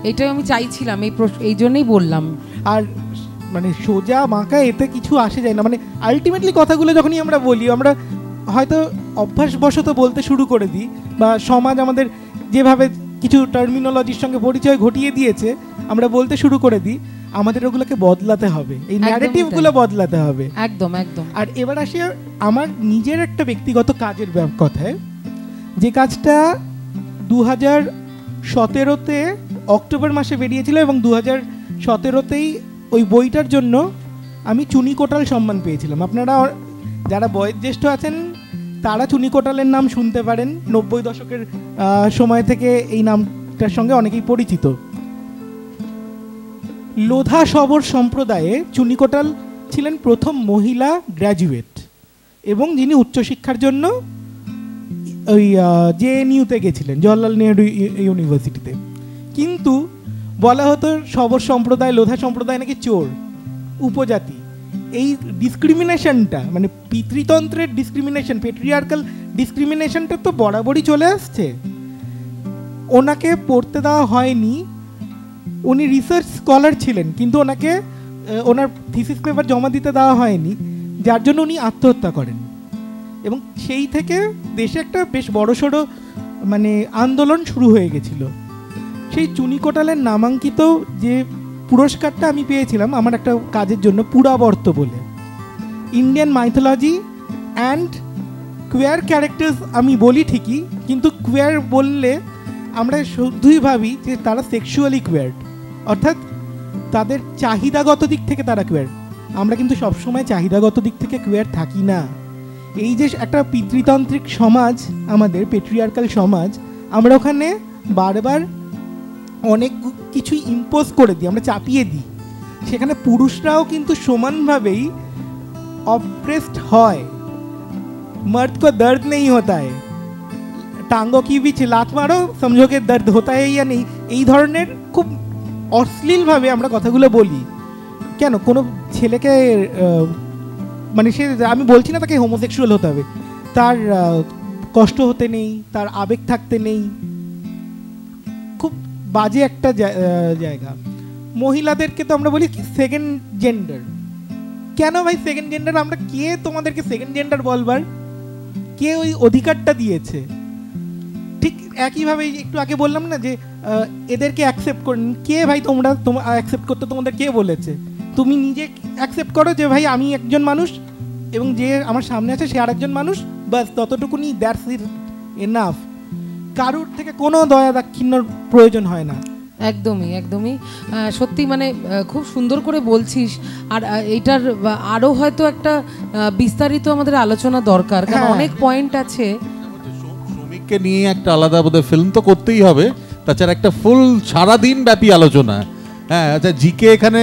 এটাই আমি চাইছিলাম, এই জন্যই বললাম। আর মানে সোজা বাঁকা এতে কিছু আসে যায় না, মানে আলটিমেটলি কথাগুলো যখনই আমরা বলি, আমরা হয়তো অভ্যাসবশত বলতে শুরু করে দিই, বা সমাজ আমাদের যেভাবে কিছু টার্মিনোলজির সঙ্গে পরিচয় ঘটিয়ে দিয়েছে আমরা বলতে শুরু করে দিই, আমাদের ওগুলোকে বদলাতে হবে, এই ন্যারেটিভগুলো বদলাতে হবে। একদম। আর এবার আসি আমার নিজের একটা ব্যক্তিগত কাজের কথায়, যে কাজটা 2017-তে অক্টোবর মাসে বেরিয়েছিল এবং 2017-তেই ওই বইটার জন্য আমি চুনি কোটাল সম্মান পেয়েছিলাম। আপনারা যারা বয়োজ্যেষ্ঠ আছেন তারা চুনি কোটালের নাম শুনতে পারেন, 90 দশকের সময় থেকে এই নামটার সঙ্গে অনেকেই পরিচিত। লোধা শবর সম্প্রদায়ে চুনি কোটাল ছিলেন প্রথম মহিলা গ্র্যাজুয়েট, এবং যিনি উচ্চশিক্ষার জন্য ওই জেএনইউতে গেছিলেন, জওহরলাল নেহরু ইউনিভার্সিটিতে। কিন্তু বলা হতো শবর সম্প্রদায়, লোধা সম্প্রদায় নাকি চোর, উপজাতি। এই ডিসক্রিমিনেশনটা, মানে পিতৃতন্ত্রের ডিসক্রিমিনেশন, পেট্রিয়ার্কাল ডিসক্রিমিনেশনটা তো বরাবরই চলে আসছে। ওনাকে পড়তে দেওয়া হয়নি, উনি রিসার্চ স্কলার ছিলেন, কিন্তু ওনাকে ওনার থিসিস পেপার জমা দিতে দেওয়া হয়নি, যার জন্য উনি আত্মহত্যা করেন। এবং সেই থেকে দেশে একটা বেশ বড়সড় মানে আন্দোলন শুরু হয়ে গেছিল। সেই চুনি কোটালের নামাঙ্কিত যে পুরস্কারটা আমি পেয়েছিলাম আমার একটা কাজের জন্য, পুরাবর্ত বলে, ইন্ডিয়ান মাইথোলজি অ্যান্ড কোয়ার ক্যারেক্টার্স আমি বলি ঠিকই, কিন্তু কোয়ার বললে আমরা শুধুই ভাবি যে তারা সেক্সুয়ালি কোয়ার, অর্থাৎ তাদের চাহিদাগত দিক থেকে তারা কোয়ার। আমরা কিন্তু সবসময় চাহিদাগত দিক থেকে কোয়ার থাকি না। এই যে একটা পিতৃতান্ত্রিক সমাজ, আমাদের পেট্রিয়ার্কাল সমাজ, আমরা ওখানে বারবার অনেক কিছু ইম্পোজ করে দিই, আমরা চাপিয়ে দিই। সেখানে পুরুষরাও কিন্তু সমানভাবেই অপ্রেসড হয়। मर्द को दर्द नहीं होता है, टांगों की भी लात मारो समझो कि दर्द होता है या नहीं, এই ধরনের খুব অশ্লীলভাবে আমরা কথাগুলো বলি, কেন কোনো ছেলেকে মানে সে, আমি বলছি না তাকে হোমোসেক্সুয়াল হতে হবে, তার কষ্ট হতে নেই, তার আবেগ থাকতে নেই, খুব বাজে একটা জায়গা। মহিলাদেরকে তো আমরা বলি কি সেকেন্ড জেন্ডার। কেন ভাই সেকেন্ড জেন্ডার? আমরা কে তোমাদেরকে সেকেন্ড জেন্ডার বলবার, কে ওই অধিকারটা দিয়েছে? ঠিক একইভাবে একটু আগে বললাম না যে এদেরকে অ্যাকসেপ্ট করেন, কে ভাই তোমরা অ্যাকসেপ্ট করতে তোমাদের কে বলেছে? তুমি নিজে অ্যাকসেপ্ট করো যে ভাই আমি একজন মানুষ এবং যে আমার সামনে আছে সে আরেকজন মানুষ, বাস ততটুকুনি, দ্যাটস ইট এনাফ। কারুর থেকে কোনো দয়া দাক্ষিণ্যর প্রয়োজন হয় না। একদমই একদমই সত্যি, মানে খুব সুন্দর করে বলছিস। আর এইটার আরও হয়তো একটা বিস্তারিত আমাদের আলোচনা দরকার, কারণ অনেক পয়েন্ট আছে। শ্রমিককে নিয়ে একটা আলাদা বোধহয় ফিল্ম তো করতেই হবে, তাছাড়া একটা ফুল সারাদিন ব্যাপী আলোচনা। হ্যাঁ, আচ্ছা জিকে এখানে,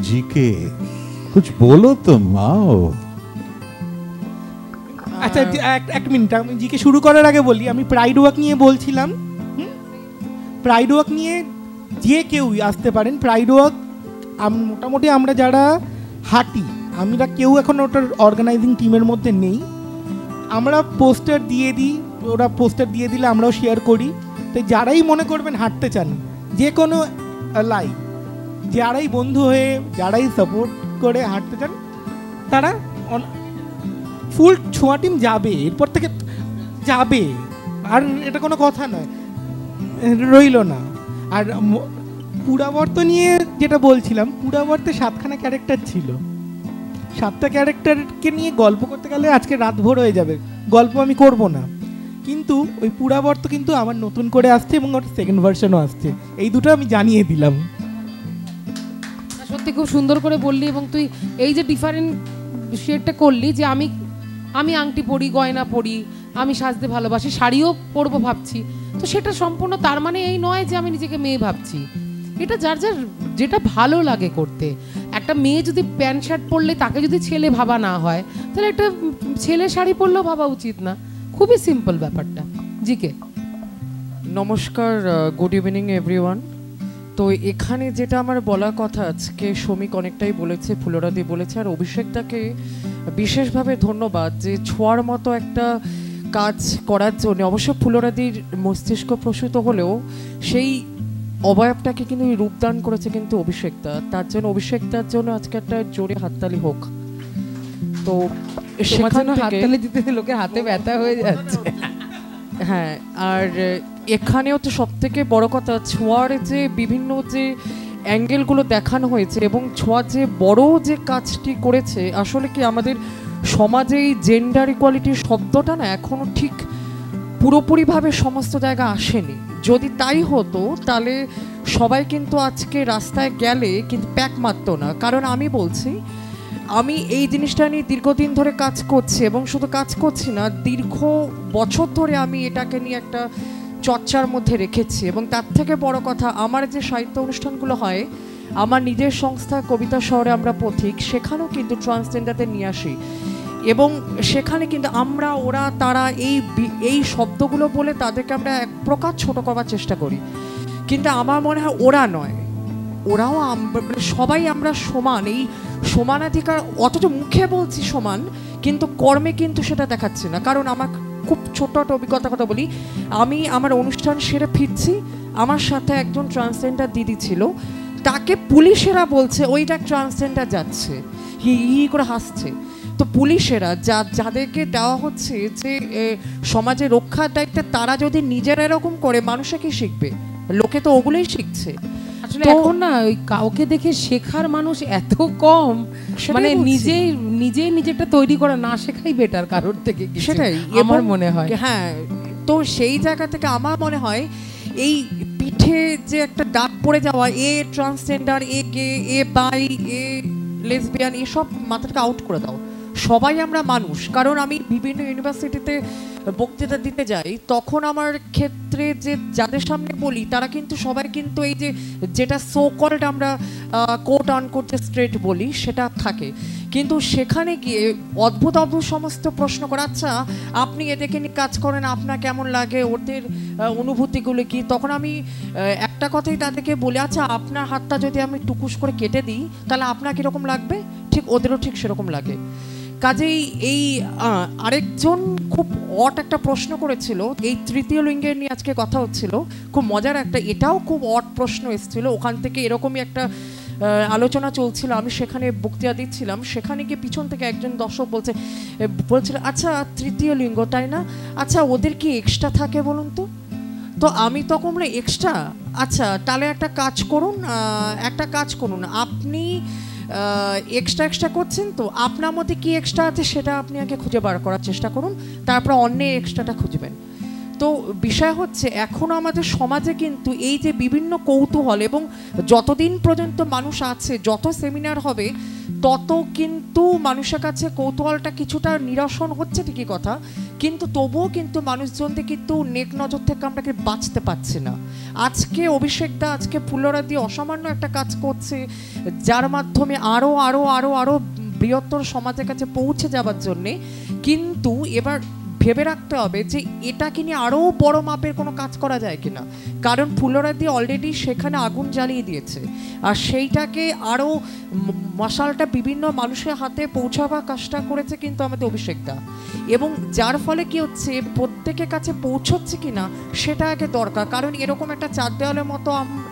জিকে কুছ বলো তো মাও। আচ্ছা এক মিনিট, আমি জিকে শুরু করার আগে বলি, আমি প্রাইড ওয়াক নিয়ে বলছিলাম। প্রাইড ওয়াক নিয়ে যে কেউ আসতে পারেন। প্রাইড ওয়াক মোটামুটি আমরা যারা হাঁটি, আমরা কেউ এখন ওটার অর্গানাইজিং টিমের মধ্যে নেই। আমরা পোস্টার দিয়ে দিই, ওরা পোস্টার দিয়ে দিলে আমরাও শেয়ার করি। তো যারাই মনে করবেন হাঁটতে চান, যে কোনো লাই, যারাই বন্ধু হয়ে, যারাই সাপোর্ট করে হাঁটতে চান, তারা ফুল ছোঁয়া টিম যাবে, এরপর থেকে যাবে, আর এটা কোনো কথা নয়, রইল না। আর পুরাবর্ত নিয়ে যেটা বলছিলাম, পুরাবর্তে 7খানা ক্যারেক্টার ছিল। 7টা ক্যারেক্টারকে নিয়ে গল্প করতে গেলে আজকে রাত ভোর হয়ে যাবে, গল্প আমি করব না। কিন্তু ওই পুরাবর্ত কিন্তু আমার নতুন করে আসছে এবং ওর সেকেন্ড ভার্সনও আসছে, এই দুটো আমি জানিয়ে দিলাম। সত্যি খুব সুন্দর করে বললি, এবং তুই এই যে ডিফারেন্সিয়েটটা করলি যে আমি আংটি পরি, গয়না পরি, আমি সাজতে ভালোবাসি, শাড়িও পরবো ভাবছি, তো সেটা সম্পূর্ণ তার মানে এই নয় যে আমি নিজেকে মেয়ে ভাবছি। এটা যার যার যেটা ভালো লাগে করতে। একটা মেয়ে যদি প্যান্ট শার্ট পরলে তাকে যদি ছেলে ভাবা না হয়, তাহলে একটা ছেলে শাড়ি পরলেও ভাবা উচিত না। খুবই সিম্পল ব্যাপারটা। জিকে নমস্কার, গুড ইভিনিং এভরিওয়ান। তো এখানে যেটা আমার বলার কথা, আজকে শ্রমিক অনেকটাই বলেছে, ফুলরাদি বলেছে, আর অভিষেকদাকে বিশেষভাবে ধন্যবাদ যে ছোঁয়ার মতো একটা কাজ করার জন্য। অবশ্য ফুলরাদির মস্তিষ্ক প্রসূত হলেও সেই অবয়বটাকে কিন্তু রূপদান করেছে কিন্তু অভিষেকদা। তার জন্য অভিষেকদার জন্য আজকে একটা জোরে হাততালি হোক। তো সেখানে হাততালি দিতে লোকের হাতে ব্যথা হয়ে যাচ্ছে। হ্যাঁ, আর এখানেও তো সব থেকে বড় কথা, ছোঁয়ার যে বিভিন্ন যে অ্যাঙ্গেলগুলো দেখানো হয়েছে এবং ছোঁয়া যে বড় যে কাজটি করেছে, আসলে কি আমাদের সমাজে এই জেন্ডার ইকুয়ালিটির শব্দটা না এখনো ঠিক পুরোপুরিভাবে সমস্ত জায়গা আসেনি। যদি তাই হতো তাহলে সবাই কিন্তু আজকে রাস্তায় গেলে কিন্তু প্যাক মারতো না। কারণ আমি বলছি, আমি এই জিনিসটা নিয়ে দীর্ঘদিন ধরে কাজ করছি, এবং শুধু কাজ করছি না, দীর্ঘ বছর ধরে আমি এটাকে নিয়ে একটা চর্চার মধ্যে রেখেছি। এবং তার থেকে বড় কথা, আমার যে সাহিত্য অনুষ্ঠানগুলো হয়, আমার নিজের সংস্থা কবিতা শহরে আমরা পথিক, সেখানেও কিন্তু ট্রান্সজেন্ডারদের নিয়ে আসি। এবং সেখানে কিন্তু আমরা, ওরা, তারা এই শব্দগুলো বলে তাদেরকে আমরা এক প্রকার ছোট করবার চেষ্টা করি। কিন্তু আমার মনে হয় ওরা নয়, ওরাও সবাই আমরা সমান, এই সমানাধিকার। অথচ মুখে বলছি সমান, কিন্তু কর্মে কিন্তু সেটা দেখাচ্ছি না। কারণ আমার খুব ছোট্ট একটা অভিজ্ঞতার কথা বলি, আমি আমার অনুষ্ঠান সেরে ফিরছি, আমার সাথে একজন ট্রান্সজেন্ডার দিদি ছিল, তাকে পুলিশেরা বলছে ওইটা ট্রান্সজেন্ডার যাচ্ছে, হি করে হাসছে। তো পুলিশেরা যাদেরকে দেওয়া হচ্ছে যে সমাজে রক্ষার দায়িত্বে, তারা যদি নিজেরা এরকম করে, মানুষে কি শিখবে? লোকে তো ওগুলোই শিখছে। আসলে এখন না ওই কাউকে দেখে শেখার মানুষ এত কম, মানে নিজেরটা তৈরি করা না শেখাই বেটার কারোর থেকে, সেটাই আমার মনে হয়। হ্যাঁ, তো সেই জায়গা থেকে আমার মনে হয় এই পিঠে যে একটা দাগ পড়ে যাওয়া, a transgender, a gay, a bi, a lesbian, এসব মাথাটাকে আউট করে দাও। সবাই আমরা মানুষ। কারণ আমি বিভিন্ন ইউনিভার্সিটিতে বক্তৃতা দিতে যাই, তখন আমার ক্ষেত্রে যে যাদের সামনে বলি, তারা কিন্তু সবাই কিন্তু এই যেটা সো কল্ড আমরা কোট আনকোট যে স্ট্রেট বলি, সেটা থাকে। কিন্তু সেখানে গিয়ে অদ্ভুত অদ্ভুত সমস্ত প্রশ্ন করে, আচ্ছা আপনি এদেরকে নিয়ে কাজ করেন, আপনার কেমন লাগে, ওদের অনুভূতিগুলো কি? তখন আমি একটা কথাই তাদেরকে বলি, আচ্ছা আপনার হাতটা যদি আমি টুকুস করে কেটে দিই তাহলে আপনার কীরকম লাগবে? ঠিক ওদেরও ঠিক সেরকম লাগে। কাজেই এই আরেকজন খুব অট একটা প্রশ্ন করেছিল, এই তৃতীয় লিঙ্গের নিয়ে আজকে কথা হচ্ছিল, খুব মজার একটা, এটাও খুব অট প্রশ্ন এসেছিল। ওখান থেকে এরকমই একটা আলোচনা চলছিল, আমি সেখানে বক্তৃতা দিচ্ছিলাম, সেখানে গিয়ে পিছন থেকে একজন দর্শক বলছিল, আচ্ছা তৃতীয় লিঙ্গ তাই না, আচ্ছা ওদের কি এক্সট্রা থাকে বলুন তো? তো আমি তখন বলি এক্সট্রা, আচ্ছা তাহলে একটা কাজ করুন, আপনি এক্সট্রা করছেন তো আপনার মধ্যে কি এক্সট্রা আছে সেটা আপনি আগে খুঁজে বার করার চেষ্টা করুন, তারপর অন্যের এক্সট্রাটা খুঁজবেন। তো বিষয় হচ্ছে এখন আমাদের সমাজে কিন্তু এই যে বিভিন্ন কৌতূহল, এবং যতদিন পর্যন্ত মানুষ আছে, যত সেমিনার হবে তত কিন্তু মানুষের কাছে কৌতূহলটা কিছুটা নিরসন হচ্ছে, ঠিকই কথা, কিন্তু তবুও কিন্তু মানুষজনদের কিন্তু নেক নজর থেকে আমরা বাঁচতে পারছি না। আজকে অভিষেক দা, আজকে ফুলরা দিয়ে অসামান্য একটা কাজ করছে, যার মাধ্যমে আরও আরও আরও আরও বৃহত্তর সমাজের কাছে পৌঁছে যাওয়ার জন্যে। কিন্তু এবার ভেবে রাখতে হবে যে এটাকে নিয়ে আরও বড় মাপের কোনো কাজ করা যায় কিনা, কারণ ফুলরা দিয়ে অলরেডি সেখানে আগুন জ্বালিয়ে দিয়েছে, আর সেইটাকে আরও মশালটা বিভিন্ন মানুষের হাতে পৌঁছাবার কাজটা করেছে কিন্তু আমাদের অভিষেকদা, এবং যার ফলে কি হচ্ছে প্রত্যেকের কাছে পৌঁছচ্ছে কিনা সেটা আগে দরকার। কারণ এরকম একটা চার দেওয়ালের মতো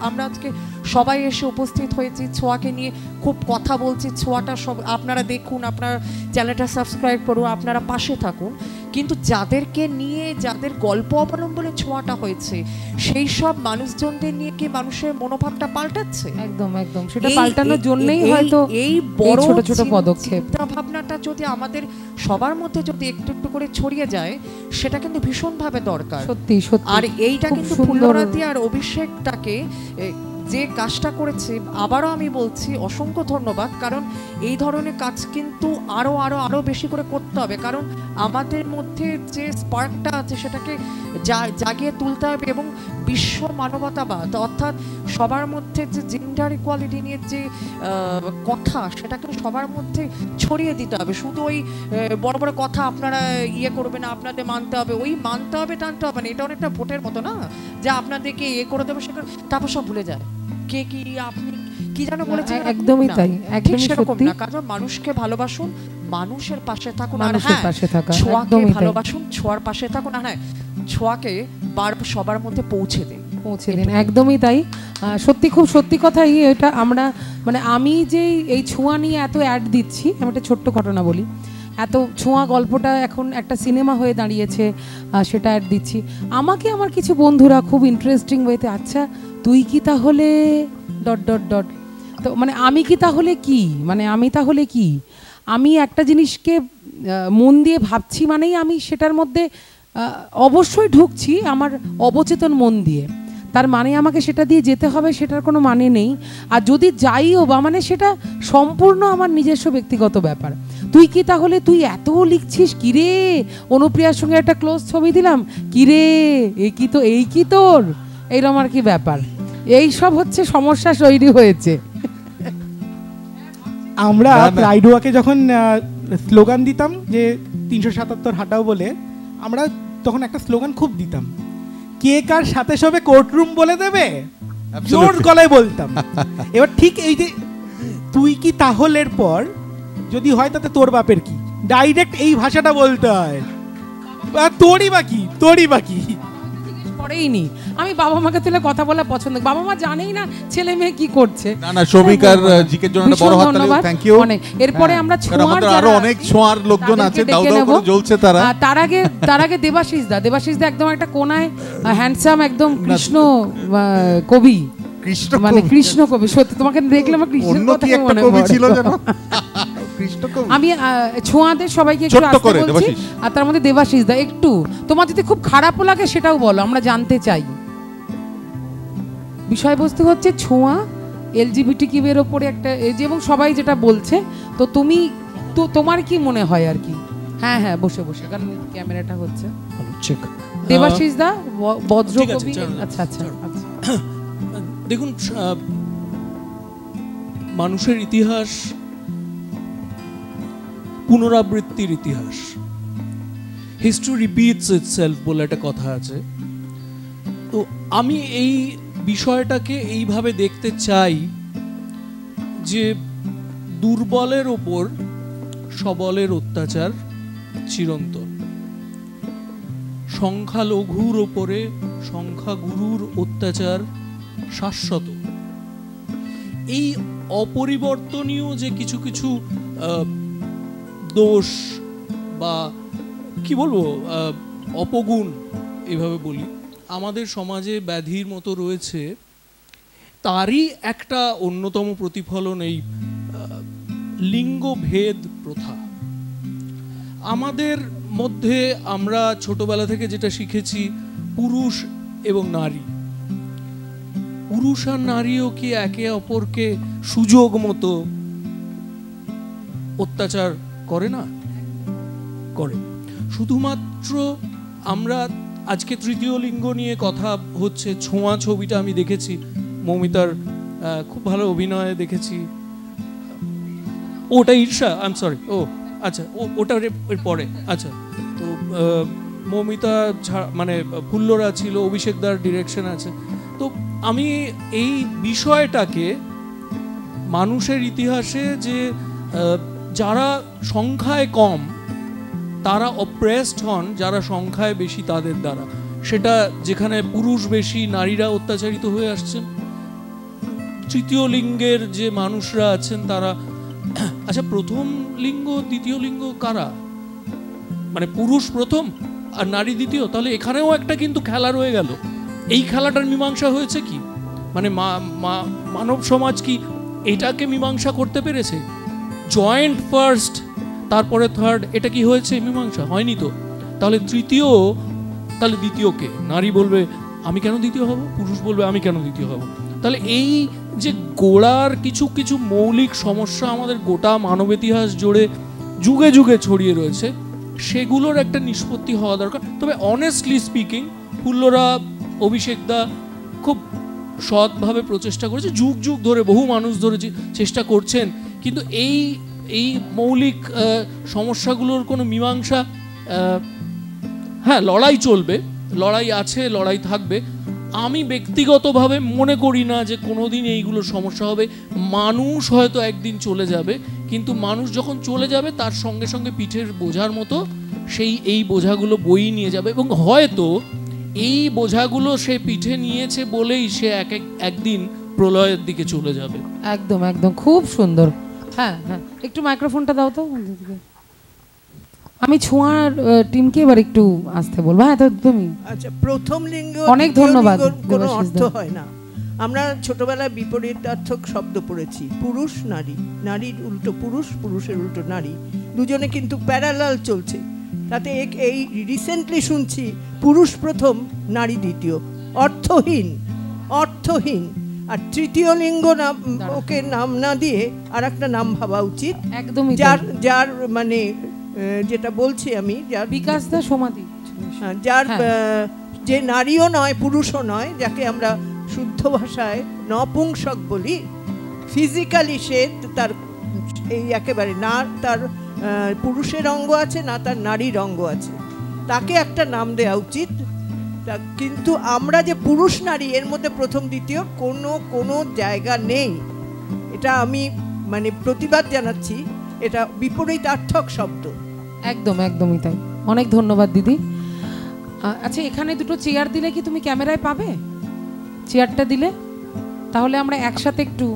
আমরা আজকে সবাই এসে উপস্থিত হয়েছি, ছোঁয়াকে নিয়ে খুব কথা বলছি, ছোঁয়াটা সব আপনারা দেখুন, আপনার চ্যানেলটা সাবস্ক্রাইব করুন, আপনারা পাশে থাকুন, কিন্তু যাদেরকে নিয়ে, যাদের গল্প অবলম্বনে ছোঁয়াটা হয়েছে, সেই সব মানুষজনদের নিয়ে কি মানুষের মনোভাবটা পাল্টাচ্ছে? একদম একদম, সেটা পাল্টানোর জন্যই হয়তো এই বড় ছোট ছোট পদক্ষেপ, চিন্তা ভাবনাটা যদি আমাদের সবার মধ্যে যদি একটু একটু করে ছড়িয়ে যায়, সেটা কিন্তু ভীষণভাবে দরকার। সত্যি সত্যি। আর এইটা কিন্তু ফুলরাতি আর অভিষেকটাকে যে কাজটা করেছে, আবারও আমি বলছি অসংখ্য ধন্যবাদ, কারণ এই ধরনের কাজ কিন্তু আরো আরো আরো বেশি করে করতে হবে, কারণ আমাদের মধ্যে যে স্পার্কটা আছে সেটাকে জাগিয়ে তুলতে হবে, এবং বিশ্ব মানবতাবাদ অর্থাৎ সবার মধ্যে যে জেন্ডার ইকুয়ালিটি নিয়ে যে কথা, সেটাকে সবার মধ্যে ছড়িয়ে দিতে হবে। শুধু ওই বড় বড় কথা আপনারা করবে না, আপনাদের মানতে হবে, ওই মানতে হবে টানতে হবে না, এটা অনেকটা ভোটের মতো না, যে আপনাদেরকে করে দেবে সেটা, তারপর সব ভুলে যায় কে কি আপনি কি জানো বলেছে। একদমই তাই, একদমই সত্যি। কারণ মানুষকে ভালোবাসুন, মানুষের পাশে থাকুন, আর মানুষের পাশে থাকা, ছোঁয়াকে ভালোবাসুন, ছোঁয়ার পাশে থাকুন, আর হ্যাঁ ছোঁয়াকে সবার মধ্যে পৌঁছে দিন। একদমই তাই, সত্যি খুব সত্যি কথাই এটা। আমরা মানে আমি যে এই ছোঁয়া নিয়ে এত অ্যাড দিচ্ছি, আমি একটা ছোট্ট ঘটনা বলি, এত ছোঁয়া গল্পটা এখন একটা সিনেমা হয়ে দাঁড়িয়েছে, সেটা অ্যাড দিচ্ছি। আমাকে আমার কিছু বন্ধুরা খুব ইন্টারেস্টিং ওয়েতে, আচ্ছা তুই কি তাহলে ... তো মানে আমি কি তাহলে কি, মানে আমি তাহলে কি, আমি একটা জিনিসকে মন দিয়ে ভাবছি মানেই আমি সেটার মধ্যে অবশ্যই ঢুকছি আমার অবচেতন মন দিয়ে, তার মানে আমাকে সেটা দিয়ে যেতে হবে সেটার কোনো মানে নেই। আর যদি যাইও বা মানে সেটা সম্পূর্ণ আমার নিজস্ব ব্যক্তিগত ব্যাপার। তুই কি তাহলে, তুই এত লিখছিস কিরে, অনুপ্রিয়ার সঙ্গে একটা ক্লোজ ছবি দিলাম, কিরে এই কি তোর এইরকম আর কি ব্যাপার, এই সব হচ্ছে সমস্যা তৈরি হয়েছে। আমরা প্রাইড ওয়াকে যখন স্লোগান দিতাম যে 377 হাঁটাও বলে, আমরা তখন একটা স্লোগান খুব দিতাম, কে কার সাথে সবে কোর্টরুম বলে দেবে, জোর গলায় বলতাম। এবার ঠিক এই যে তুই কি তাহলের পর যদি হয় তাতে তোর বাপের কি, ডাইরেক্ট এই ভাষাটা বলতে হয়, তোরই বাকি পড়েই নি। আমি বাবা মাকে তুলে কথা বলা পছন্দ, বাবা মা জানেই না ছেলে মেয়ে কি করছে। না শোভিকার জিকের জন্য বড় হাততালি, থ্যাংক ইউ। এরপরে আমরা ছোঁয়ার আরো অনেক ছোঁয়ার লোকজন আছে, দাও দাও করে জ্বলছে তারা। তার আগে দেবাশিস দা একদম একটা কোনায় হ্যান্ডসাম একদম কৃষ্ণ কবি, মানে কৃষ্ণ কবি। সত্যি তোমাকে দেখলে আমার কৃষ্ণের কথা মনে পড়ে। আমি ছোঁয়াদের সবাইকে একটু আসতে বলছি, আর তার মধ্যে দেবাশিস দা একটু, তোমার যদি খুব খারাপও লাগে সেটাও বলো, আমরা জানতে চাই। বিষয়বস্তু হচ্ছে ছোঁয়া এলজিবিটিকিউ এর উপরে একটা, এবং সবাই যেটা বলছে, তো তুমি তো তোমার কি মনে হয় আর কি? হ্যাঁ হ্যাঁ বসে কারণ ক্যামেরাটা হচ্ছে। দেবাশিস দা বজ্রকবি। আচ্ছা আচ্ছা আচ্ছা, দেখুন মানুষের ইতিহাস পুনরাবৃত্তির ইতিহাস। হিস্ট্রি রিপিটস ইটসেলফ বলে একটা কথা আছে। তো আমি এই বিষয়টাকে এইভাবে দেখতে চাই যে দুর্বলের ওপর সবলের অত্যাচার চিরন্তন, সংখ্যালঘুর ওপরে সংখ্যাগুরুর অত্যাচার শাশ্বত। এই অপরিবর্তনীয় যে কিছু কিছু দোষ বা কি বলবো অপগুণ এভাবে বলি আমাদের সমাজে ব্যাধির মতো রয়েছে, তারই একটা অন্যতম প্রতিফলন এই লিঙ্গভেদ প্রথা। আমাদের মধ্যে আমরা ছোটবেলা থেকে যেটা শিখেছি পুরুষ এবং নারী, পুরুষ আর নারীও কি একে অপরকে সুযোগ মতো অত্যাচার করে না? করে। শুধুমাত্র আমরা আজকে তৃতীয় লিঙ্গ নিয়ে কথা হচ্ছে, ছোঁয়া ছবিটা আমি দেখেছি, মৌমিতার খুব ভালো অভিনয় দেখেছি। ওটা ঈর্ষা, আই এম সরি, ও আচ্ছা, ওটা এর পরে। আচ্ছা, তো মৌমিতা মানে ফুল্লরা ছিল, অভিষেকদার ডিরেকশন আছে। তো আমি এই বিষয়টাকে মানুষের ইতিহাসে যে যারা সংখ্যায় কম তারা অপ্রেসড হন, যারা সংখ্যায় বেশি তাদের দ্বারা, সেটা যেখানে পুরুষ বেশি নারীরা অত্যাচারিত হয়ে আসছেন। তৃতীয় লিঙ্গের যে মানুষরা আছেন তারা, আচ্ছা প্রথম লিঙ্গ দ্বিতীয় লিঙ্গ কারা? মানে পুরুষ প্রথম আর নারী দ্বিতীয়, তাহলে এখানেও একটা কিন্তু খেলা রয়ে গেল। এই খেলাটার মীমাংসা হয়েছে কি? মানে মানব সমাজ কি এটাকে মীমাংসা করতে পেরেছে? জয়েন্ট ফার্স্ট তারপরে থার্ড, এটা কি হয়েছে মীমাংসা? হয়নি তো। তাহলে তৃতীয়, তাহলে দ্বিতীয়কে? নারী বলবে আমি কেন দ্বিতীয় হব, পুরুষ বলবে আমি কেন দ্বিতীয় হব। তাহলে এই যে গোড়ার কিছু কিছু মৌলিক সমস্যা আমাদের গোটা মানব ইতিহাস জুড়ে যুগে যুগে ছড়িয়ে রয়েছে, সেগুলোর একটা নিষ্পত্তি হওয়া দরকার। তবে অনেস্টলি স্পিকিং ফুল্লরা, অভিষেকদা খুব সৎভাবে প্রচেষ্টা করেছে, যুগ যুগ ধরে বহু মানুষ ধরে চেষ্টা করছেন, কিন্তু এই মৌলিক সমস্যাগুলোর কোনো মীমাংসা, হ্যাঁ লড়াই চলবে, লড়াই আছে, লড়াই থাকবে। আমি ব্যক্তিগতভাবে মনে করি না যে কোনোদিন এইগুলোর সমস্যা হবে। মানুষ হয়তো একদিন চলে যাবে, কিন্তু মানুষ যখন চলে যাবে তার সঙ্গে সঙ্গে পিঠের বোঝার মতো এই বোঝাগুলো বই নিয়ে যাবে, এবং হয়তো এই বোঝাগুলো সে পিঠে নিয়েছে বলেই সে একদিন প্রলয়ের দিকে চলে যাবে। একদম একদম, খুব সুন্দর। হ্যাঁ হ্যাঁ, একটু মাইক্রোফোনটা দাও তো। আমি ছোঁয়ার টিমকে এবার একটু আসতে বলবো। হ্যাঁ, তো তুমি। আচ্ছা, প্রথম লিঙ্গ অনেক ধন্যবাদ। কোনো অর্থ হয় না। আমরা ছোটবেলায় বিপরীতার্থক শব্দ পড়েছি, পুরুষ নারী, নারীর উল্টো পুরুষ, পুরুষের উল্টো নারী, দুজনে কিন্তু প্যারালাল চলছে। তাতে এই রিসেন্টলি শুনছি পুরুষ প্রথম নারী দ্বিতীয়, অর্থহীন, অর্থহীন। আর তৃতীয় লিঙ্গ নাম, ওকে নাম না দিয়ে আর একটা নাম ভাবা উচিত, একদমই, যার মানে যেটা বলছি আমি, যার বিকাশ দা সমাধি, যার যে নারীও নয় পুরুষও নয়, যাকে আমরা শুদ্ধ ভাষায় নপুংসক বলি, ফিজিক্যালি সে তার এই একেবারে না তার পুরুষের অঙ্গ আছে না তার নারীর অঙ্গ আছে, তাকে একটা নাম দেওয়া উচিত। কিন্তু আমরা যে পুরুষ নারী এর মধ্যে প্রথম দ্বিতীয় কোনো জায়গা নেই। এটা আমি মানে প্রতিবাদ জানাচ্ছি, এটা বিপরীতার্থক শব্দ। একদম একদমই তাই। অনেক ধন্যবাদ দিদি। আচ্ছা, এখানে দুটো চেয়ার দিলে কি তুমি ক্যামেরায় পাবে? চেয়ারটা দিলে তাহলে আমরা একসাথে একটু,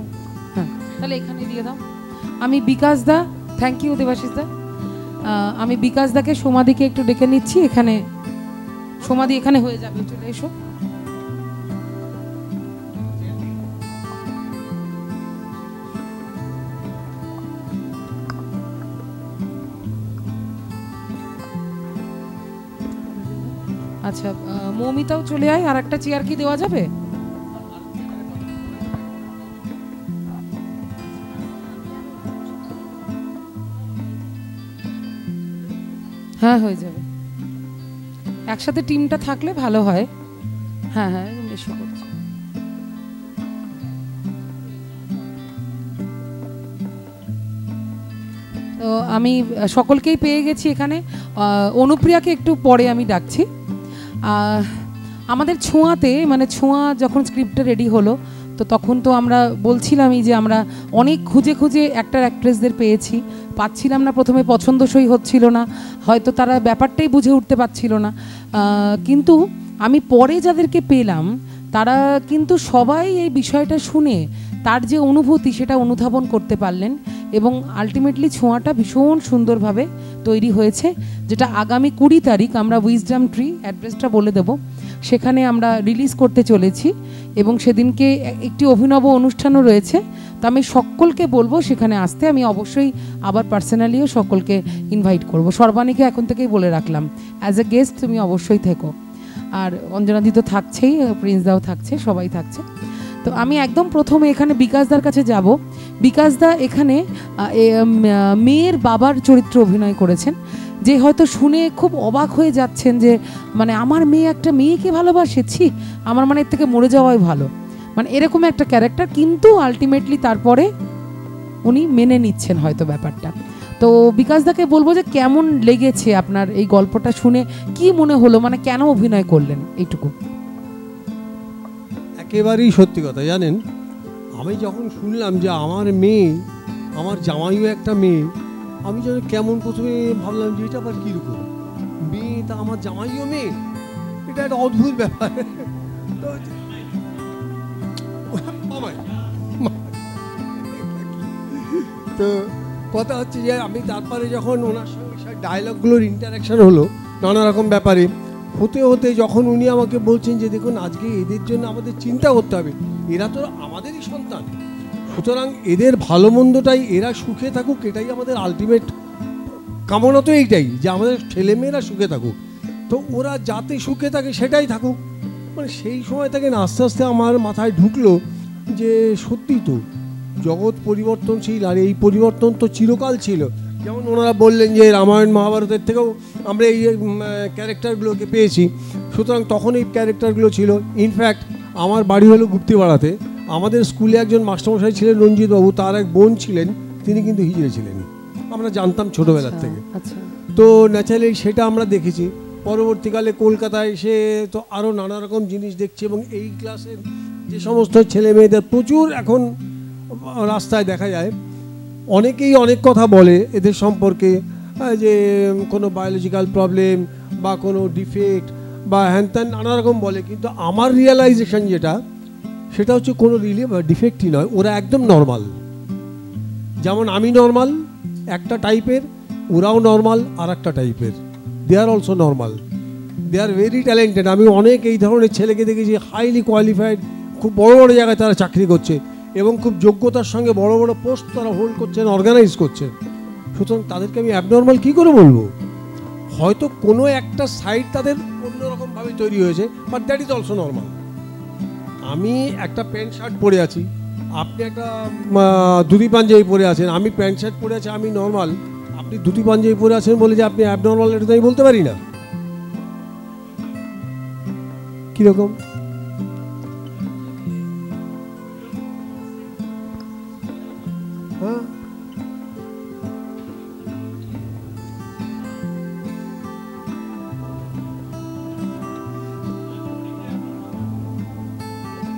হ্যাঁ তাহলে এখানে দিয়ে দাও। আমি বিকাশ দা, থ্যাংক ইউ দেবাশিস দা। আমি বিকাশ দাকে সমাধিকে একটু ডেকে নিচ্ছি। এখানে সমাধি এখানে হয়ে যাবে, চলে এসো। আচ্ছা, মৌমিতাও চলে আয়। আর একটা চেয়ার কি দেওয়া যাবে? হ্যাঁ, হয়ে যাবে। একসাথে টিমটা থাকলে ভালো হয়। হ্যাঁ হ্যাঁ, এসে করছি। তো আমি সকলকেই পেয়ে গেছি এখানে। অনুপ্রিয়াকে একটু পরে আমি ডাকছি। আমাদের ছোঁয়াতে মানে ছোঁয়া যখন স্ক্রিপ্টটা রেডি হলো তো তখন তো আমরা বলছিলামই যে আমরা অনেক খুঁজে খুঁজে অ্যাক্টর অ্যাক্ট্রেসদের পেয়েছি, পাচ্ছিলাম না, প্রথমে পছন্দসই হচ্ছিল না, হয়তো তারা ব্যাপারটাই বুঝে উঠতে পারছিল না, কিন্তু আমি পরে যাদেরকে পেলাম তারা কিন্তু সবাই এই বিষয়টা শুনে তার যে অনুভূতি সেটা অনুধাবন করতে পারলেন এবং আলটিমেটলি ছোঁয়াটা ভীষণ সুন্দরভাবে তৈরি হয়েছে, যেটা আগামী 20 তারিখ আমরা উইজডম ট্রি, অ্যাড্রেসটা বলে দেব, সেখানে আমরা রিলিজ করতে চলেছি এবং সেদিনকে একটি অভিনব অনুষ্ঠানও রয়েছে। তো আমি সকলকে বলবো সেখানে আসতে। আমি অবশ্যই আবার পার্সোনালিও সকলকে ইনভাইট করব। সর্বাণীকে এখন থেকেই বলে রাখলাম, অ্যাজ এ গেস্ট তুমি অবশ্যই থেকো। আর অঞ্জনাদি তো থাকছেই, প্রিন্সদাও থাকছে, সবাই থাকছে। তো আমি একদম প্রথমে এখানে বিকাশদার কাছে যাব। বিকাশদা এখানে মেয়ের বাবার চরিত্র অভিনয় করেছেন, যে হয়তো শুনে খুব অবাক হয়ে যাচ্ছেন যে মানে আমার মেয়ে একটা মেয়েকে ভালোবাসেছি, আমার মানে এর থেকে মরে যাওয়াই ভালো, মানে এরকম একটা ক্যারেক্টার, কিন্তু আলটিমেটলি তারপরে উনি মেনে নিচ্ছেন হয়তো ব্যাপারটা। তো বিকাশদাকে বলবো যে কেমন লেগেছে আপনার এই গল্পটা শুনে, কি মনে হলো, মানে কেন অভিনয় করলেন এইটুকু। একেবারেই সত্যি কথা, জানেন আমি যখন শুনলাম যে আমার মেয়ে, আমার জামাইও একটা মেয়ে, আমি যেন কেমন প্রথমে ভাবলাম যে এটা আবার কীরকম মেয়ে, তা আমার জামাইও মেয়ে, এটা একটা অদ্ভুত ব্যাপার। তো কথা হচ্ছে যে আমি তারপরে যখন ওনার সঙ্গে ডায়লগগুলোর ইন্টারাকশন হলো নানা রকম ব্যাপারে, হতে হতে যখন উনি আমাকে বলছেন যে দেখুন আজকে এদের জন্য আমাদের চিন্তা করতে হবে, এরা তো আমাদেরই সন্তান, সুতরাং এদের ভালো মন্দটাই, এরা সুখে থাকুক এটাই আমাদের আলটিমেট কামনা, তো এইটাই যে আমাদের ছেলেমেয়েরা সুখে থাকুক, তো ওরা যাতে সুখে থাকে সেটাই থাকুক। মানে সেই সময় থেকে না আস্তে আস্তে আমার মাথায় ঢুকলো যে সত্যি তো জগৎ পরিবর্তনশীল, আর এই পরিবর্তন তো চিরকাল ছিল। যেমন ওনারা বললেন যে রামায়ণ মহাভারতের থেকেও আমরা এই ক্যারেক্টারগুলোকে পেয়েছি, সুতরাং তখন এই ক্যারেক্টারগুলো ছিল। ইনফ্যাক্ট আমার বাড়ি হলো গুপ্তিপাড়াতে, আমাদের স্কুলে একজন মাস্টারমশাই ছিলেন রঞ্জিতবাবু, তার এক বোন ছিলেন, তিনি কিন্তু হিজড়ে ছিলেন, আমরা জানতাম ছোটোবেলার থেকে। তো ন্যাচারালি সেটা আমরা দেখেছি। পরবর্তীকালে কলকাতায় এসে তো আরও নানা রকম জিনিস দেখছি, এবং এই ক্লাসের যে সমস্ত ছেলে মেয়েদের প্রচুর এখন রাস্তায় দেখা যায়, অনেকেই অনেক কথা বলে এদের সম্পর্কে, যে কোনো বায়োলজিক্যাল প্রবলেম বা কোনো ডিফেক্ট বা হ্যানত্যান নানা রকম বলে, কিন্তু আমার রিয়েলাইজেশন যেটা, সেটা হচ্ছে কোনো ডিফেক্টই নয়, ওরা একদম নর্মাল। যেমন আমি নর্মাল একটা টাইপের, ওরাও নর্মাল আর একটা টাইপের, they are also normal, they are very talented. আমি অনেক এই ধরনের ছেলেকে দেখেছি, হাইলি কোয়ালিফাইড, খুব বড় বড় জায়গায় তারা চাকরি করছে এবং খুব যোগ্যতার সঙ্গে বড় বড় পোস্ট তারা হোল্ড করছেন, অর্গানাইজ করছেন। সুতরাং তাদেরকে আমি অ্যাবনর্মাল কী করে বলবো? হয়তো কোনো একটা সাইড তাদের অন্যরকমভাবে তৈরি হয়েছে, but that is also normal. আমি একটা প্যান্ট শার্ট পরে আছি, আপনি একটা ধুতি পাঞ্জাবি পরে আছেন, আমি প্যান্ট শার্ট পরে আছি, আমি নর্মাল, আপনি ধুতি পাঞ্জাবি পরে আছেন বলে যে আপনি অ্যাবনর্মাল, এটা তো আমি বলতে পারি না। কীরকম? হ্যাঁ,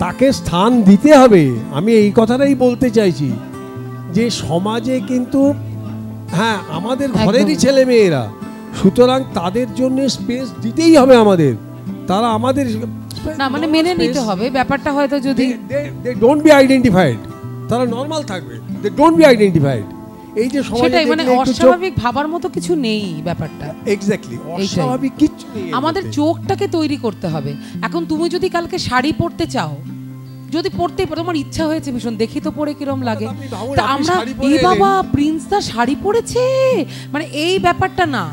তাকে স্থান দিতে হবে। আমি এই কথাটাই বলতে চাইছি যে সমাজে কিন্তু হ্যাঁ আমাদের ঘরেরই ছেলে মেয়েরা, সুতরাং তাদের জন্য স্পেস দিতেই হবে আমাদের। তারা আমাদের না মানে মেনে নিতে হবে ব্যাপারটা, হয়তো যদি দে ডোন্ট বি আইডেন্টিফাইড, তারা নরমাল থাকবে, দে ডোন্ট বি আইডেন্টিফাইড। এই যে সমাজে মানে অস্বাভাবিক ভাবার মতো কিছু নেই ব্যাপারটা, এক্স্যাক্টলি অস্বাভাবিক কিছু নেই। আমাদের চোখটাকে তৈরি করতে হবে। এখন তুমি যদি কালকে শাড়ি পরতে চাও, যদি পরতে তোমার ইচ্ছা হয়েছে ভীষণ, দেখি তো পরে কিরম লাগে, তা আমরা এই বাবা প্রিন্স দা শাড়ি পরেছে মানে এই ব্যাপারটা না,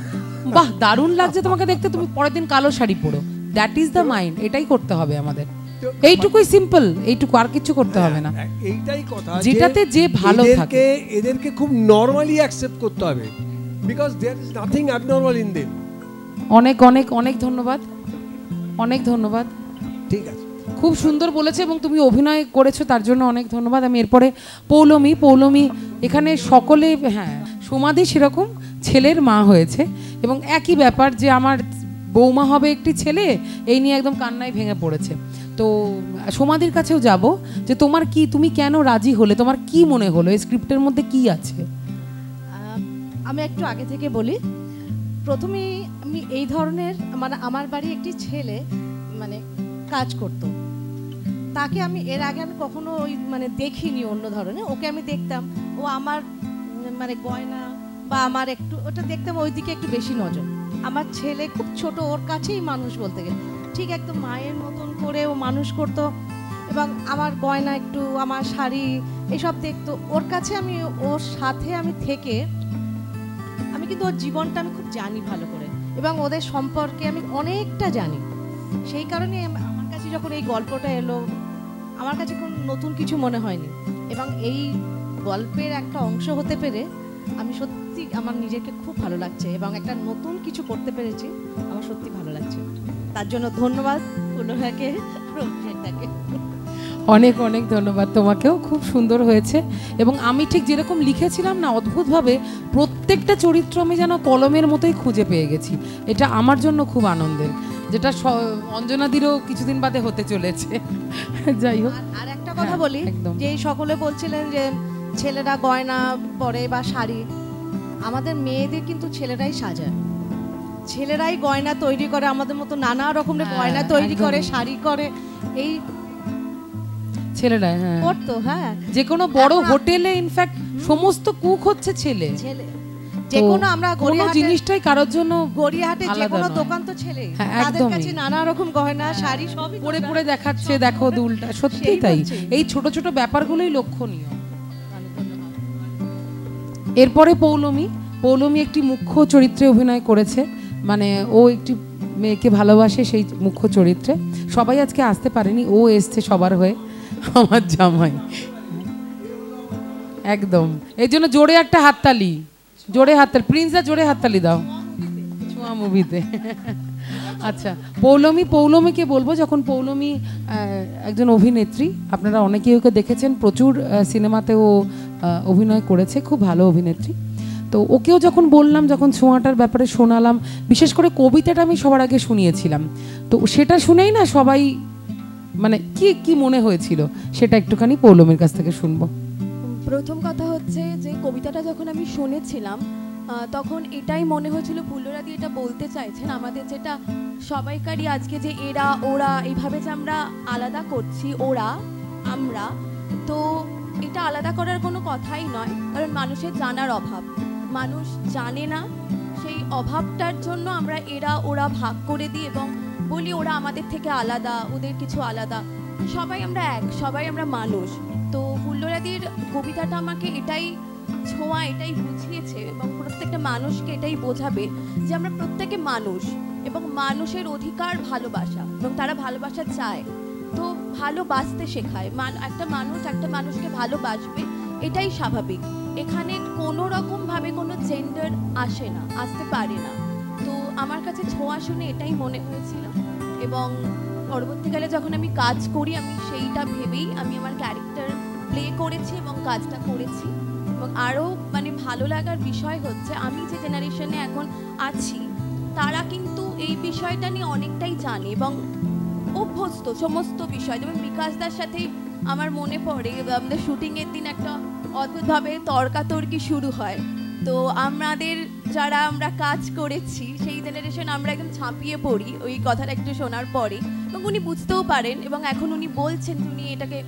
বাহ দারুণ লাগছে তোমাকে দেখতে, তুমি পরের দিন কালো শাড়ি পরো, দ্যাট ইজ দ্য মাইন্ড। এটাই করতে হবে আমাদের, এইটুকুই সিম্পল, এইটুকু, আর কিছু করতে হবে না। এইটাই কথা, যেটাতে যে ভালো থাকে এদেরকে খুব নরমালি অ্যাকসেপ্ট করতে হবে, because there is nothing abnormal in them. অনেক অনেক অনেক ধন্যবাদ, অনেক ধন্যবাদ। ঠিক আছে, খুব সুন্দর বলেছে এবং তুমি অভিনয় করেছো তার জন্য অনেক ধন্যবাদ। আমি এরপরে পৌলমী এখানে সকলে, হ্যাঁ সমাধি সেরকম ছেলের মা হয়েছে, এবং একই ব্যাপার যে আমার বৌমা হবে একটি ছেলে, এই নিয়ে একদম কান্নায় ভেঙে পড়েছে। তো সমাধির কাছেও যাব যে তোমার কি, তুমি কেন রাজি হলে, তোমার কি মনে হলো এই স্ক্রিপ্টের মধ্যে কি আছে? আমি একটু আগে থেকে বলি। প্রথমে আমি এই ধরনের, মানে আমার বাড়ি একটি ছেলে মানে কাজ করত, তাকে আমি এর আগে আমি কখনো ওই মানে দেখিনি অন্য ধরনের। ওকে আমি দেখতাম, ও আমার মানে গয়না বা আমার একটু ওটা দেখতাম, ওইদিকে একটু বেশি নজর। আমার ছেলে খুব ছোট, ওর কাছেই মানুষ বলতে গেলে ঠিক একদম মায়ের মতন করে ও মানুষ করতো, এবং আমার গয়না একটু, আমার শাড়ি এসব দেখতো। ওর কাছে আমি, ওর সাথে আমি থেকে আমি কিন্তু ওর জীবনটা আমি খুব জানি ভালো করে, এবং ওদের সম্পর্কে আমি অনেকটা জানি। সেই কারণে আমার কাছে যখন এই গল্পটা এলো, আমার কাছে কোনো নতুন কিছু মনে হয়নি, এবং এই গল্পের একটা অংশ হতে পেরে আমি সত্যি আমার নিজেকে খুব ভালো লাগছে, এবং একটা নতুন কিছু করতে পেরেছি, আমার সত্যি ভালো লাগছে। তার জন্য ধন্যবাদ ফুলরাকে, প্রভুকে। অনেক অনেক ধন্যবাদ তোমাকেও, খুব সুন্দর হয়েছে। এবং আমি ঠিক যেরকম লিখেছিলাম না, অদ্ভুতভাবে প্রত্যেকটা চরিত্র আমি যেন কলমের মতোই খুঁজে পেয়ে গেছি। এটা আমার জন্য খুব আনন্দের, যেটা অঞ্জনাদিরও কিছুদিন বাদে হতে চলেছে। যাই হোক, আর একটা কথা বলি, যে সকলে বলছিলেন যে ছেলেরা গয়না পরে বা শাড়ি, আমাদের মেয়েদের কিন্তু ছেলেরাই সাজায়, ছেলেরাই গয়না তৈরি করে, আমাদের মতো নানা রকমের গয়না তৈরি করে, শাড়ি করে, এই ছেলেরা করতো। হ্যাঁ, যে কোনো বড় হোটেলে ইনফ্যাক্ট সমস্ত কুক হচ্ছে ছেলে, যে কোনো আমরা কোনো জিনিসটাই কারোর জন্য, গড়িয়াহাটে যে কোনো দোকান তো ছেলে, তাদের কাছে নানা রকম গয়না শাড়ি সবই পরে পরে দেখাচ্ছে, দেখো দুলটা। সত্যি তাই, এই ছোট ছোট ব্যাপারগুলোই লক্ষণীয়। এরপরে পৌলমী একটি মুখ্য চরিত্রে অভিনয় করেছে, মানে ও একটি মেয়েকে ভালোবাসে সেই মুখ্য চরিত্রে। সবাই আজকে আসতে পারেনি, ও এসছে সবার হয়ে, আমার জামাই। একদম, এই জন্য জোরে একটা হাততালি, জোরে হাততালি, প্রিন্সদা জোরে হাততালি দাও, ছোঁয়া মুভিতে। আচ্ছা, পৌলমীকে বলবো, যখন পৌলমী একজন অভিনেত্রী, আপনারা অনেকেই ওকে দেখেছেন, প্রচুর সিনেমাতে ও অভিনয় করেছে, খুব ভালো অভিনেত্রী। তো ওকেও যখন বললাম, যখন ছোঁয়াটার ব্যাপারে শোনালাম, বিশেষ করে কবিতাটা আমি সবার আগে শুনিয়েছিলাম, তো সেটা শুনেই না সবাই মানে কি মনে হয়েছিল সেটা একটুখানি পৌলমীর কাছ থেকে শুনবো। প্রথম কথা হচ্ছে যে কবিতাটা যখন আমি শুনেছিলাম, তখন এটাই মনে হয়েছিল ফুলরাদি এটা বলতে চাইছেন আমাদের, যেটা সবাইকারই আজকে যে এরা ওরা এইভাবে যে আমরা আলাদা করছি, ওরা আমরা, তো এটা আলাদা করার কোনো কথাই নয়, কারণ মানুষের জানার অভাব, মানুষ জানে না, সেই অভাবটার জন্য আমরা এরা ওরা ভাগ করে দিই এবং বলি ওরা আমাদের থেকে আলাদা, ওদের কিছু আলাদা। সবাই আমরা এক, সবাই আমরা মানুষ। তো ফুল্লরাদির কবিতাটা আমাকে এটাই ছোঁয়া, এটাই বুঝিয়েছে, এবং প্রত্যেকটা মানুষকে এটাই বোঝাবে যে আমরা প্রত্যেকে মানুষ, এবং মানুষের অধিকার ভালোবাসা, এবং তারা ভালোবাসা চায়, তো ভালোবাসতে শেখায়। একটা মানুষ একটা মানুষকে ভালোবাসবে, এটাই স্বাভাবিক। এখানে কোনো রকমভাবে কোনো জেন্ডার আসে না, আসতে পারে না। তো আমার কাছে ছোঁয়া শুনে এটাই মনে হয়েছিল, এবং পরবর্তীকালে যখন আমি কাজ করি, আমি সেইটা ভেবেই আমি আমার ক্যারেক্টার প্লে করেছি এবং কাজটা করেছি। এবং আরও মানে ভালো লাগার বিষয় হচ্ছে, আমি যে জেনারেশনে এখন আছি, তারা কিন্তু এই বিষয়টা নিয়ে অনেকটাই জানে এবং অভ্যস্ত সমস্ত বিষয়। যেমন বিকাশদার সাথে আমার মনে পড়ে, আমাদের শুটিংয়ের দিন একটা অদ্ভুতভাবে তর্কাতর্কি শুরু হয়। তো আমাদের যারা আমরা কাজ করেছি সেই জেনারেশন, আমরা একদম ছাপিয়ে পড়ি ওই কথাটা একটু শোনার পরে, এবং উনি বুঝতেও পারেন, এবং এখন উনি বলছেন যে উনি এটাকে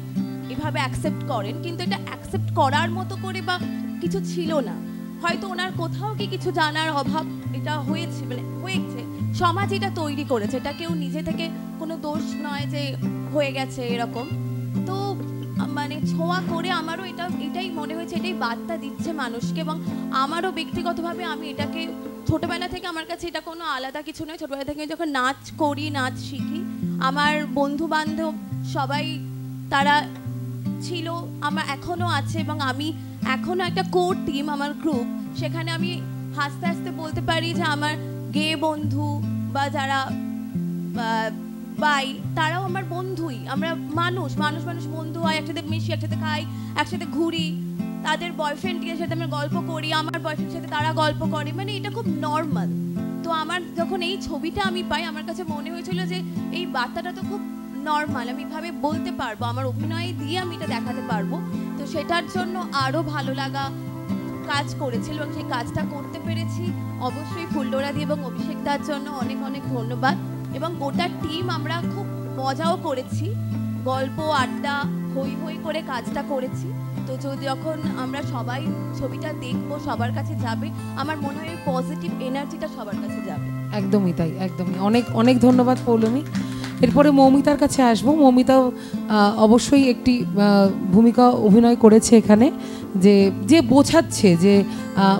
এভাবে অ্যাকসেপ্ট করেন, কিন্তু এটা অ্যাকসেপ্ট করার মতো করে বা কিছু ছিল না, হয়তো ওনার কোথাও কি কিছু জানার অভাব এটা হয়েছে, মানে হয়েছে, সমাজ এটা তৈরি করেছে, এটা কেউ নিজে থেকে কোনো দোষ নয় যে হয়ে গেছে এরকম। তো মানে ছোঁয়া করে আমারও এটাই মনে হয়েছে, এটাই বার্তা দিচ্ছে মানুষকে, এবং আমারও ব্যক্তিগতভাবে আমি এটাকে ছোটবেলা থেকে, আমার কাছে এটা কোনো আলাদা কিছু নয়, ছোটবেলা থেকে যখন নাচ করি, নাচ শিখি, আমার বন্ধু বান্ধব সবাই তারা ছিল, আমার এখনও আছে, এবং আমি এখনও একটা কোর টিম, আমার গ্রুপ, সেখানে আমি হাসতে হাসতে বলতে পারি যে আমার গে বন্ধু বা যারা বাই, তারাও আমার বন্ধুই। আমরা মানুষ বন্ধু হয়, একসাথে মিশি, একসাথে খাই, একসাথে ঘুরি, তাদের বয়ফ্রেন্ডের সাথে আমরা গল্প করি, আমার বয়ফ্রেন্ডের সাথে তারা গল্প করে, মানে এটা খুব নর্মাল। তো আমার যখন এই ছবিটা আমি পাই, আমার কাছে মনে হয়েছিল যে এই বার্তাটা তো খুব নর্মাল, আমি এভাবে বলতে পারবো, আমার অভিনয় দিয়ে আমি এটা দেখাতে পারবো। তো সেটার জন্য আরও ভালো লাগা কাজ করেছিল এবং সেই কাজটা করতে পেরেছি। অবশ্যই ফুল্লোরাদি এবং অভিষেক দার জন্য অনেক অনেক ধন্যবাদ। এবং গোটা টিম আমরা খুব মজাও করেছি, গল্প আড্ডা হই হই করে কাজটা করেছি। তো যখন আমরা সবাই ছবিটা দেখবো, সবার কাছে যাবে, আমার মনে হয় পজিটিভ এনার্জিটা সবার কাছে যাবে। একদমই তাই, একদমই। অনেক অনেক ধন্যবাদ পৌলমী। এরপরে মৌমিতার কাছে আসবো। মৌমিতাও অবশ্যই একটি ভূমিকা অভিনয় করেছে এখানে, যে বোঝাচ্ছে যে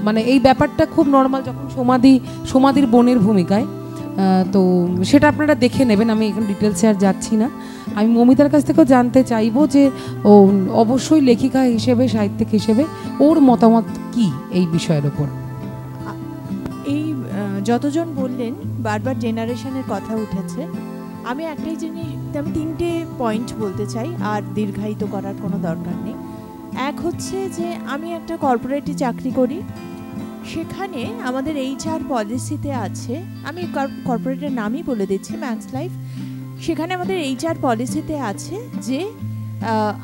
মানে এই ব্যাপারটা খুব নর্মাল, যখন সমাধির বোনের ভূমিকায়। তো সেটা আপনারা দেখে নেবেন, আমি এখন ডিটেলসে আর যাচ্ছি না। আমি মৌমিতার কাছ থেকেও জানতে চাইবো যে ও অবশ্যই লেখিকা হিসেবে, সাহিত্যিক হিসেবে ওর মতামত কি এই বিষয়ের ওপর। এই যতজন বললেন বারবার জেনারেশনের কথা উঠেছে, আমি একটাই জিনিস, আমি 3টে পয়েন্ট বলতে চাই, আর দীর্ঘায়িত করার কোনো দরকার নেই। এক হচ্ছে যে আমি একটা কর্পোরেটে চাকরি করি, সেখানে আমাদের HR পলিসিতে আছে, আমি কর্পোরেটের নামই বলে দিচ্ছি, ম্যাক্স লাইফ। সেখানে আমাদের HR পলিসিতে আছে যে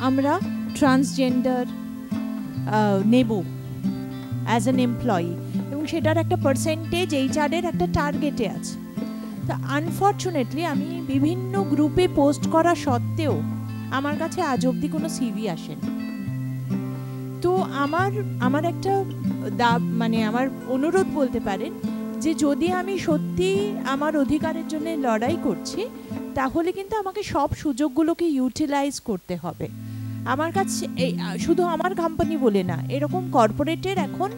আমরা ট্রান্সজেন্ডার নেব অ্যাজ অ্যান এমপ্লয়ি, এবং সেটার একটা পার্সেন্টেজ HR-এর একটা টার্গেটে আছে। তো আনফর্চুনেটলি আমি বিভিন্ন গ্রুপে পোস্ট করা সত্ত্বেও আমার কাছে আজ অবধি কোনো CV আসেনি। তো আমার একটা মানে আমার অনুরোধ বলতে পারেন যে যদি আমি সত্যি আমার অধিকারের জন্য লড়াই করছি, তাহলে কিন্তু আমাকে সব সুযোগগুলোকে ইউটিলাইজ করতে হবে। আমার কাছে শুধু আমার কোম্পানি বলে না, এরকম কর্পোরেটের এখন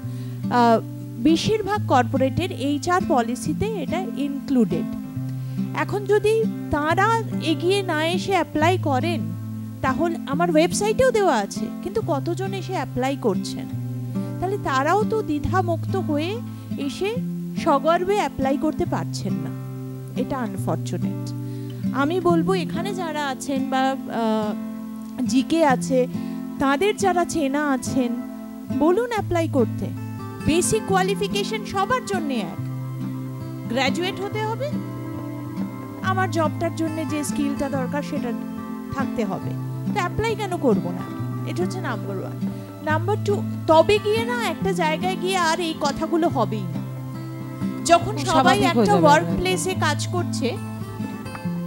বেশিরভাগ কর্পোরেটের HR পলিসিতে এটা ইনক্লুডেড। এখন যদি তারা এগিয়ে না এসে অ্যাপ্লাই করেন, তাহলে আমার ওয়েবসাইটেও দেওয়া আছে, কিন্তু কতজন এসে অ্যাপ্লাই করছেন, তাহলে তারাও তো দ্বিধামুক্ত হয়ে এসে সগর্বে অ্যাপ্লাই করতে পারছেন না। এটা আনফর্চুনেট। আমি বলবো এখানে যারা আছেন বা জিকে আছে, তাদের যারা চেনা আছেন, বলুন অ্যাপ্লাই করতে। বেসিক কোয়ালিফিকেশন সবার জন্য এক, গ্র্যাজুয়েট হতে হবে, আমার জবটার জন্য যে স্কিলটা দরকার সেটা থাকতে হবে। তো অ্যাপ্লাই কেন করব না? এটা হচ্ছে নাম্বার 1। নাম্বার 2, তবে গিয়ে না একটা জায়গায় গিয়ে আর এই কথাগুলো হবেই না। যখন সবাই একটা ওয়ার্ক প্লেসে কাজ করছে,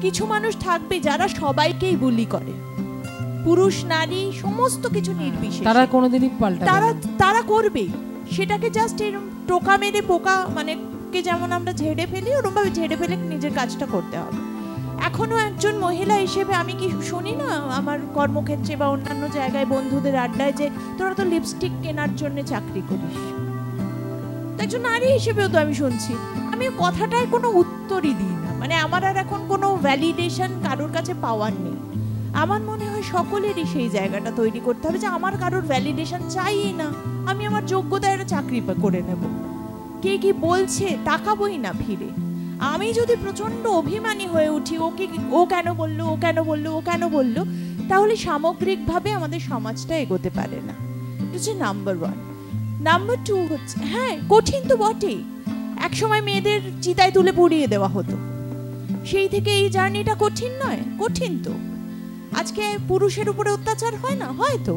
কিছু মানুষ থাকবে যারা সবাইকেই বুলি করে, পুরুষ নারী সমস্ত কিছু নির্বিশেষে। তারা কোনোদিনই পাল্টাবে না, তারা করবেই সেটাকে। জাস্ট এরকম টোকা মেরে পোকা মানে কে যেমন আমরা ঝেড়ে ফেলি, ওরকম ভাবে ঝেড়ে ফেলে নিজের কাজটা করতে হবে। এখনো একজন মহিলা হিসেবে আমি কি শুনি না আমার কর্মক্ষেত্রে বা অন্যান্য জায়গায় বন্ধুদের আড্ডায় যে তোরা তো লিপস্টিক কেনার জন্য চাকরি করিস। একজন নারী হিসেবেও তো আমি শুনছি, আমি কথাটায় কোনো উত্তরই দিই না। মানে আমার আর এখন কোনো ভ্যালিডেশন কারোর কাছে পাওয়ার নেই। আমার মনে হয় সকলেরই সেই জায়গাটা তৈরি করতে হবে যে আমার কারোর ভ্যালিডেশন চাই না, আমি আমার যোগ্যতায় একটা চাকরি করে নেব। কে কি বলছে তাকাবই না ফিরে। আমি যদি প্রচন্ড অভিমানী হয়ে উঠি, ও কেন বললো, ও কেন বললো, ও কেন বললো, তাহলে সামগ্রিকভাবে আমাদের সমাজটা এগোতে পারে না। এটা হচ্ছে নাম্বার 1। নাম্বার 2 হচ্ছে, হ্যাঁ কঠিন তো বটেই, একসময় মেয়েদের চিতায় তুলে পুড়িয়ে দেওয়া হতো, সেই থেকে এই জার্নিটা কঠিন নয়? কঠিন তো। আজকে পুরুষের উপরে অত্যাচার হয় না? হয়তো।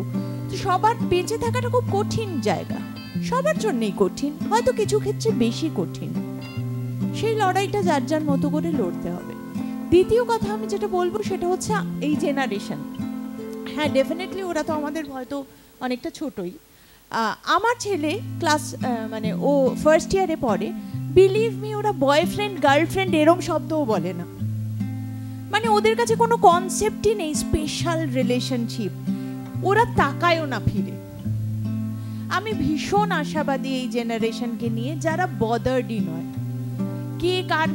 তো সবার বেঁচে থাকাটা খুব কঠিন জায়গা, সবার জন্যই কঠিন, হয়তো কিছু ক্ষেত্রে বেশি কঠিন। সেই লড়াইটা যার যার মতো করে লড়তে হবে। দ্বিতীয় কথা আমি যেটা বলবো সেটা হচ্ছে এই জেনারেশন। হ্যাঁ ডেফিনেটলি ওরা তো আমাদের হয়তো অনেকটা ছোটই। আমার ছেলে ক্লাস মানে ও ফার্স্ট ইয়ারে পড়ে, বিলিভ মি ওরা বয়ফ্রেন্ড গার্লফ্রেন্ড এরম শব্দও বলে না। মানে ওদের কাছে কোনো কনসেপ্টই নেই স্পেশাল রিলেশনশিপ, ওরা তাকায়ও না ফিরে। আমি ভীষণ আশাবাদী এই জেনারেশনকে নিয়ে, যারা বদার্ডই নয়, কে কার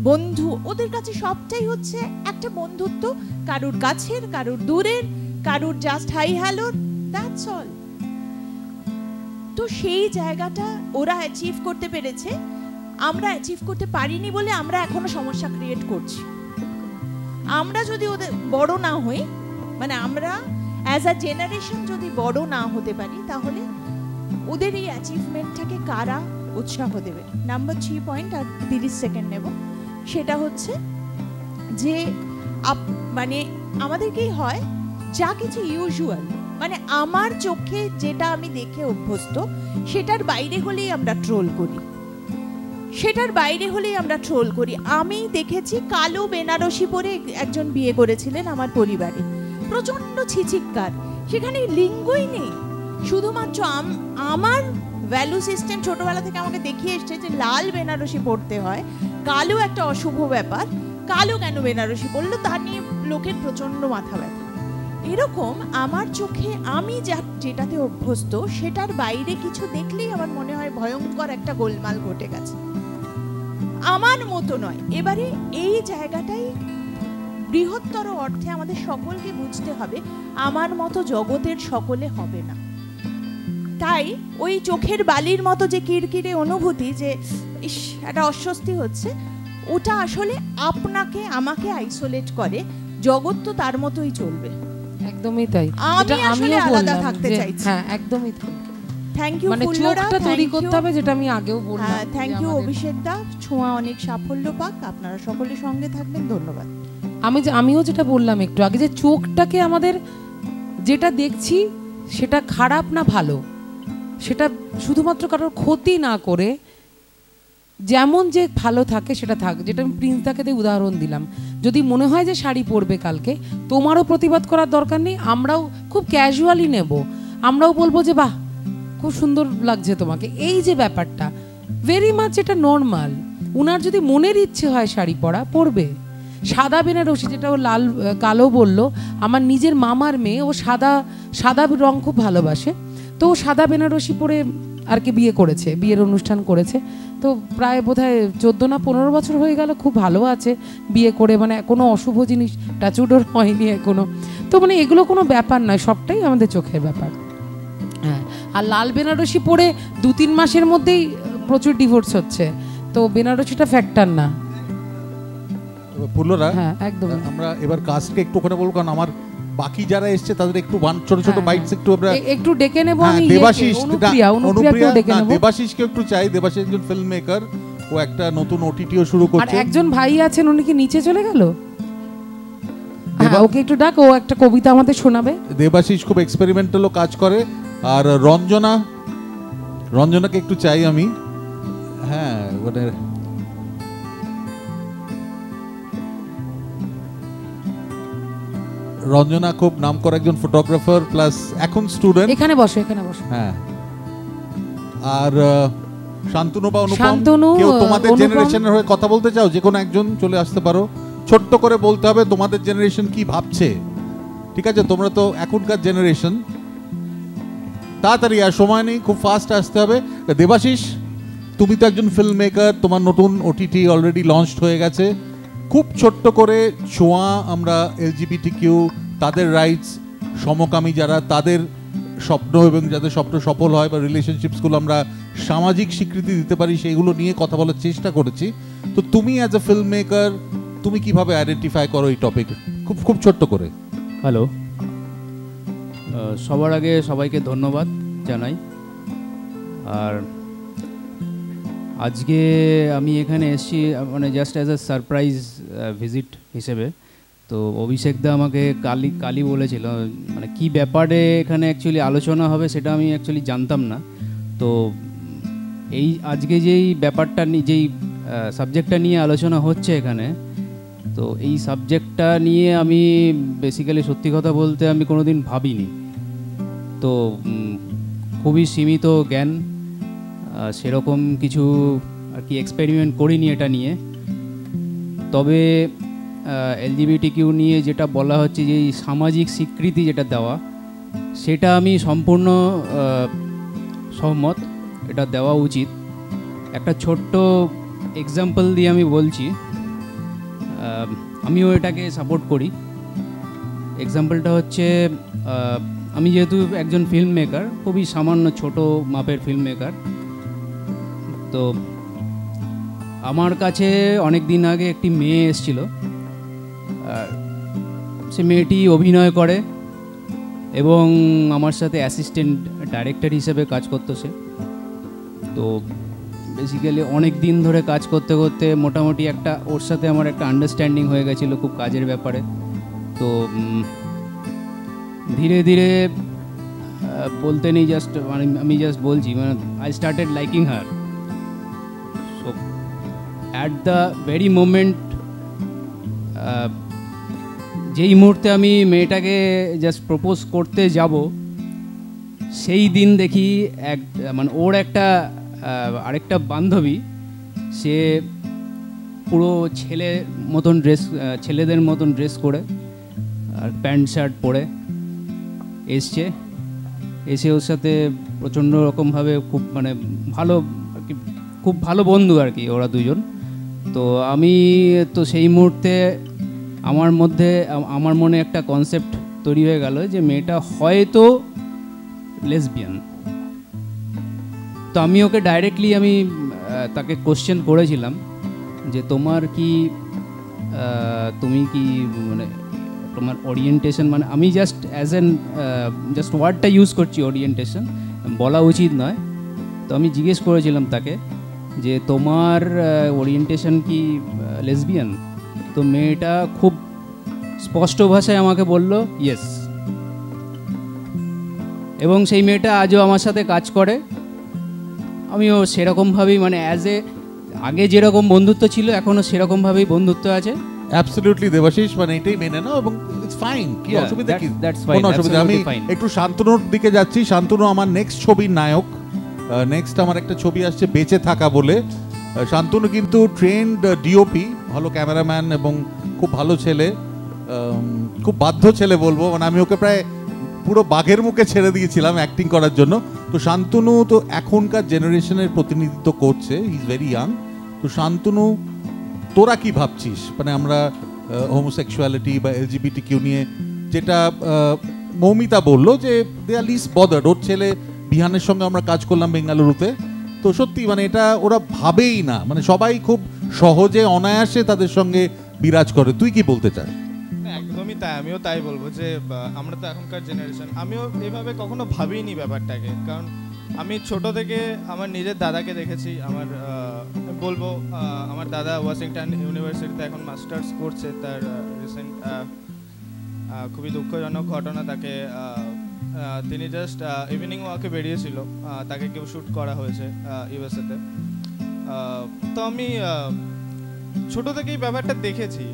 বন্ধু, ওদের কাছে সবটাই হচ্ছে একটা বন্ধুত্ব, কারুর কাছের, কারুর দূরের, কারুর just hi hello, that's all. তো সেই জায়গাটা ওরা অ্যাচিভ করতে পেরেছে, আমরা অ্যাচিভ করতে পারিনি বলে আমরা এখনো সমস্যা ক্রিয়েট করছি। আমরা যদি ওদের বড় না হই, মানে আমরা অ্যাজ আ জেনারেশন যদি বড় না হতে পারি তাহলে ওদের এই অ্যাচিভমেন্টটাকে কারা উৎসাহ দেবে। নাম্বার 3 পয়েন্ট, আর 30 সেকেন্ড নেব, সেটা হচ্ছে যে মানে আমাদেরকেই হয় যা কিছু ইউজুয়াল, মানে আমার চোখে যেটা আমি দেখে অভ্যস্ত সেটার বাইরে হলেই আমরা ট্রোল করি, সেটার বাইরে হলেই আমরা ট্রোল করি। আমি দেখেছি কালো বেনারসি পরে একজন বিয়ে করেছিলেন আমার পরিবারে, প্রচণ্ড ছিচিৎকার, সেখানে লিঙ্গই নেই, শুধুমাত্র আমার ভ্যালু সিস্টেম ছোটবেলা থেকে আমাকে দেখিয়ে এসছে যে লাল বেনারসি পরতে হয়, কালো একটা অশুভ ব্যাপার, কালো কেন বেনারসি পরলো তা নিয়ে লোকের প্রচণ্ড মাথা ব্যথা। এরকম আমার চোখে আমি যেটাতে অভ্যস্ত সেটার বাইরে কিছু দেখলেই আমার মনে হয় ভয়ঙ্কর একটা গোলমাল ঘটে গেছে, আমার মতো নয়। এবারে এই জায়গাটাই বৃহত্তর অর্থে আমাদের সকলকে বুঝতে হবে, আমার মতো জগতের সকলে হবে না। তাই ওই চোখের বালির মতো যে কিরকিরে অনুভূতি, যে ইস একটা অস্বস্তি হচ্ছে, ওটা আসলে আপনাকে আমাকে আইসোলেট করে, জগৎ তো তার মতোই চলবে। একদমই তাই, আমি আসলে আলাদা থাকতে চাইছি। হ্যাঁ একদমই তাই। থ্যাংক ইউ মানে চোখটা তৈরি করতে হবে, যেটা আমি আগেও বললাম। হ্যাঁ, থ্যাংক ইউ অভিষেক দা, ছোঁয়া অনেক সাফল্য পাক, আপনারা সকলের সঙ্গে থাকবেন, ধন্যবাদ। আমিও যেটা বললাম একটু আগে, যে চোখটাকে আমাদের যেটা দেখছি সেটা খারাপ না ভালো, সেটা শুধুমাত্র কারোর ক্ষতি না করে যেমন যে ভালো থাকে সেটা থাক। যেটা আমি প্রিন্সদাকে উদাহরণ দিলাম, যদি মনে হয় যে শাড়ি পরবে কালকে, তোমারও প্রতিবাদ করার দরকার নেই, আমরাও খুব ক্যাজুয়ালি নেব, আমরাও বলবো যে বাহ খুব সুন্দর লাগছে তোমাকে, এই যে ব্যাপারটা ভেরি মাচ এটা নর্মাল। উনার যদি মনের ইচ্ছে হয় শাড়ি পরা, পরবে। সাদা বেনারসি, যেটা ও কালো বললো, আমার নিজের মামার মেয়ে, ও সাদা রং খুব ভালোবাসে, তো ও সাদা বেনারসি পরে আর কি বিয়ে করেছে, বিয়ের অনুষ্ঠান করেছে, তো প্রায় বোধহয় 14 না 15 বছর হয়ে গেল, খুব ভালো আছে বিয়ে করে, মানে কোনো অশুভ জিনিস টাচুডোর হয়নি এখনো। তো মানে এগুলো কোনো ব্যাপার নয়, সবটাই আমাদের চোখের ব্যাপার। হ্যাঁ, আর লাল বেনারসি পরে 2-3 মাসের মধ্যেই প্রচুর ডিভোর্স হচ্ছে, তো বেনারসিটা ফ্যাক্টর না। পুল্লরা, হ্যাঁ একদম। আমরা এবার কাজকে একটু ওখানে বলবো, কারণ আমার বাকি যারা এসছে তাদের একটু ছোট ছোট বাইটস একটু আমরা একটু ডেকে নেব। আমি দেবাশিসকে একটু চাই। দেবাশিস একজন ফিল্ম মেকার, ও একটা নতুন ওটিটিও শুরু করছে। আর একজন ভাই আছেন, উনি কি নিচে চলে গেল? হ্যাঁ, ওকে একটু ডাক, ও একটা কবিতা আমাদের শোনাবে। দেবাশিস খুব এক্সপেরিমেন্টালও কাজ করে। আর রঞ্জনাকে একটু চাই আমি। হ্যাঁ, ওদের রঞ্জনা খুব নামকরা একজন ফটোগ্রাফার, প্লাস এখন স্টুডেন্ট। এখানে বসো। হ্যাঁ, আর শান্তনু বা অনুপম, কেউ তোমাদের জেনারেশনের হয়ে কথা বলতে চাও? যে কোনো একজন চলে আসতে পারো। ছোট্ট করে বলতে হবে তোমাদের জেনারেশন কি ভাবছে, ঠিক আছে? তোমরা তো এখনকার জেনারেশন, তাড়াতাড়ি, আর সময় নেই, খুব ফাস্ট আসতে হবে। দেবাশিস, তুমি তো একজন ফিল্ম মেকার, তোমার নতুন ওটিটি অলরেডি লঞ্চড হয়ে গেছে। খুব ছোট্ট করে ছোঁয়া, আমরা LGBTQ, তাদের রাইটস, সমকামী যারা, তাদের স্বপ্ন এবং যাদের স্বপ্ন সফল হয়, বা রিলেশনশিপসগুলো আমরা সামাজিক স্বীকৃতি দিতে পারি, সেইগুলো নিয়ে কথা বলার চেষ্টা করেছি। তো তুমি অ্যাজ এ ফিল্ম মেকার, তুমি কিভাবে আইডেন্টিফাই করো এই টপিক, খুব ছোট্ট করে? হ্যালো, সবার আগে সবাইকে ধন্যবাদ জানাই। আর আজকে আমি এখানে এসেছি মানে just as a surprise visit হিসেবে। তো অভিষেকদা আমাকে কালি বলেছিল, মানে কি ব্যাপারে এখানে অ্যাকচুয়ালি আলোচনা হবে সেটা আমি অ্যাকচুয়ালি জানতাম না। তো এই আজকে যেই ব্যাপারটা যেই সাবজেক্টটা নিয়ে আলোচনা হচ্ছে এখানে, তো এই সাবজেক্টটা নিয়ে আমি বেসিক্যালি সত্যি কথা বলতে আমি কোনোদিন ভাবিনি। তো খুবই সীমিত জ্ঞান, সেরকম কিছু আর কি এক্সপেরিমেন্ট করিনি এটা নিয়ে। তবে LGBTQ নিয়ে যেটা বলা হচ্ছে যে সামাজিক স্বীকৃতি যেটা দেওয়া, সেটা আমি সম্পূর্ণ সহমত, এটা দেওয়া উচিত। একটা ছোট্ট এক্সাম্পল দিয়ে আমি বলছি, আমিও এটাকে সাপোর্ট করি। এক্সাম্পলটা হচ্ছে, আমি যেহেতু একজন ফিল্ম মেকার, খুবই সামান্য ছোট মাপের ফিল্ম মেকার, তো আমার কাছে অনেক দিন আগে একটি মেয়ে এসেছিল। আর সে মেয়েটি অভিনয় করে, এবং আমার সাথে অ্যাসিস্ট্যান্ট ডাইরেক্টর হিসেবে কাজ করতো সে। তো বেসিক্যালি অনেক দিন ধরে কাজ করতে করতে মোটামুটি একটা ওর সাথে আমার একটা আন্ডারস্ট্যান্ডিং হয়ে গেছিলো খুব কাজের ব্যাপারে। তো ধীরে ধীরে বলতে নেই, জাস্ট মানে আমি জাস্ট বলছি, মানে I started liking her. So at the very moment, যেই মুহূর্তে আমি মেয়েটাকে জাস্ট প্রপোজ করতে যাব, সেই দিন দেখি মানে ওর একটা আরেকটা বান্ধবী, সে পুরো ছেলেদের মতন ড্রেস করে আর প্যান্ট শার্ট পরে এসে ওর সাথে প্রচণ্ড রকমভাবে খুব মানে ভালো আর কি, খুব ভালো বন্ধু আর কি ওরা দুজন। তো আমি তো সেই মুহূর্তে আমার মনে একটা কনসেপ্ট তৈরি হয়ে গেল যে মেয়েটা হয়তো লেসবিয়ান। তো আমি ওকে ডাইরেক্টলি তাকে কোশ্চেন করেছিলাম যে তুমি কি মানে তোমার ওরিয়েন্টেশন, মানে আমি জাস্ট ওয়ার্ডটা ইউজ করছি, ওরিয়েন্টেশন বলা উচিত নয়। তো আমি জিজ্ঞেস করেছিলাম তাকে যে তোমার ওরিয়েন্টেশন কি লেসবিয়ান? তো মেয়েটা খুব স্পষ্ট ভাষায় আমাকে বলল ইয়েস। এবং সেই মেয়েটা আজও আমার সাথে কাজ করে। আমিও সেরকমভাবেই মানে আগে যেরকম বন্ধুত্ব ছিল এখনো সেরকমভাবেই বন্ধুত্ব আছে। অ্যাবসলিউটলি দেবাশিস, মানে এটাই মেনে নাও এবং ইটস ফাইন। কি অসুবিধা কি? কোনো অসুবিধা। আমি একটু শান্তনুর দিকে যাচ্ছি। শান্তনু আমার নেক্সট ছবির নায়ক। নেক্সট আমার একটা ছবি আসছে বেঁচে থাকা বলে। শান্তনু কিন্তু ট্রেন্ড ডিওপি, ভালো ক্যামেরাম্যান এবং খুব ভালো ছেলে, খুব বাধ্য ছেলে বলবো। মানে আমি ওকে প্রায় পুরো বাঘের মুখে ছেড়ে দিয়েছিলাম অ্যাক্টিং করার জন্য। তো শান্তনু তো এখনকার জেনারেশনের প্রতিনিধিত্ব করছে, হি ইজ ভেরি ইয়াং। তো শান্তনু, তোরা কি ভাবছিস মানে আমরা হোমোসেক্সুয়ালিটি বা LGBTQ নিয়ে, যেটা মৌমিতা বললো যে দে আর লিস্ট বদার্ড। ওর ছেলে বিহানের সঙ্গে আমরা কাজ করলাম বেঙ্গালুরুতে, তো সত্যি মানে এটা ওরা ভাবেই না, মানে সবাই খুব সহজে অনায়াসে তাদের সঙ্গে বিরাজ করে। তুই কি বলতে চাস? একদমই তাই, আমিও তাই বলবো যে আমরা তো এখনকার জেনারেশন, আমিও এভাবে কখনো ভাবিনি ব্যাপারটাকে। কারণ আমি ছোট থেকে আমার নিজের দাদাকে দেখেছি। বলবো আমার দাদা ওয়াশিংটন ইউনিভার্সিটিতে এখন মাস্টার্স করছে। তার রিসেন্ট খুবই দুঃখজনক ঘটনা, তাকে তিনি জাস্ট ইভিনিং ওয়াকে বেরিয়েছিল, তাকে কেউ শ্যুট করা হয়েছে ইউএসএতে। তো আমি ছোট থেকেই ব্যাপারটা দেখেছি।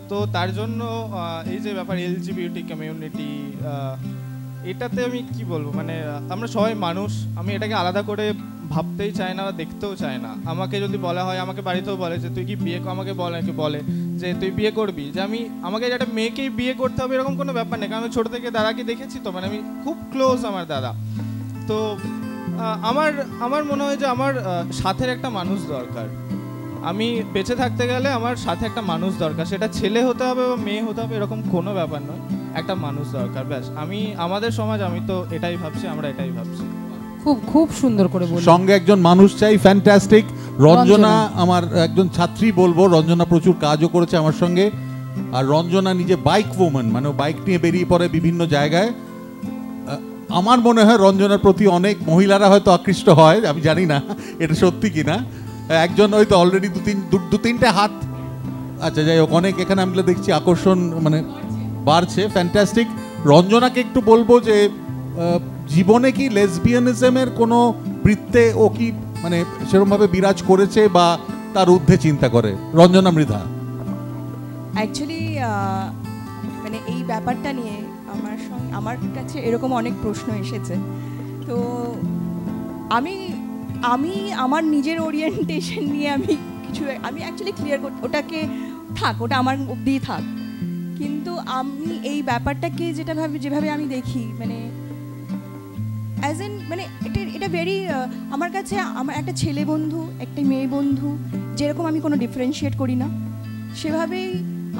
তো তার জন্য এই যে ব্যাপার LGBT কমিউনিটি, এটাতে আমি কি বলবো, মানে আমরা সবাই মানুষ। আমি এটাকে আলাদা করে ভাবতেই চাই না, দেখতেও চাই না। আমাকে যদি বলা হয়, আমাকে বাড়িতেও বলে যে তুই কি বিয়ে, আমাকে বলে যে তুই বিয়ে করবি, যে আমাকে একটা মেয়েকেই বিয়ে করতে হবে এরকম কোনো ব্যাপার নেই। কারণ আমি ছোটো থেকে দাদাকে দেখেছি, তো মানে আমি খুব ক্লোজ আমার দাদা। তো আমার মনে হয় যে আমার সাথের একটা মানুষ দরকার। আমি বেঁচে থাকতে গেলে আমার সাথে একটা মানুষ দরকার, সেটা ছেলে হতে হবে বা মেয়ে হতে হবে এরকম কোনো ব্যাপার নয়, একটা মানুষ দরকার, ব্যাস। আমাদের সমাজ, আমি তো এটাই ভাবছি, আমরা এটাই ভাবছি। খুব খুব সুন্দর করে বললেন। সঙ্গে একজন মানুষ চাই, ফ্যান্টাস্টিক। রঞ্জনা আমার একজন ছাত্রী বলবো, রঞ্জনা প্রচুর কাজও করেছে আমার সঙ্গে। আর রঞ্জনা নিজে বাইক ওম্যান, মানে বাইক নিয়ে বেরিয়ে পড়ে বিভিন্ন জায়গায়। আমার মনে হয় রঞ্জনার প্রতি অনেক মহিলারা হয়তো আকৃষ্ট হয়, আমি জানি না এটা সত্যি কিনা। একজন হয়তো অলরেডি দু তিনটে হাত, আচ্ছা যাই হোক, অনেক এখানে আমরা দেখছি আকর্ষণ মানে বাড়ছে। ফ্যান্টাস্টিক। রঞ্জনাকে একটু বলবো যে জীবনে কি লেসবিয়ানিজমের কোনো বৃত্তে ও কি মানে সেরকমভাবে বিরাজ করেছে বা তার ঊর্ধ্বে চিন্তা করে? রঞ্জনা মৃধা। অ্যাকচুয়ালি মানে এই ব্যাপারটা নিয়ে আমার কাছে এরকম অনেক প্রশ্ন এসেছে। তো আমি আমার নিজের ওরিয়েন্টেশন নিয়ে আমি অ্যাকচুয়ালি ক্লিয়ার করতে, ওটাকে থাক, ওটা আমার অবধিই থাক। কিন্তু আমি এই ব্যাপারটাকে যেভাবে আমি দেখি, মানে অ্যাজ এন মানে এটা ভেরি, আমার কাছে আমার একটা ছেলে বন্ধু, একটা মেয়ে বন্ধু, যেরকম আমি কোনো ডিফারেন্সিয়েট করি না, সেভাবেই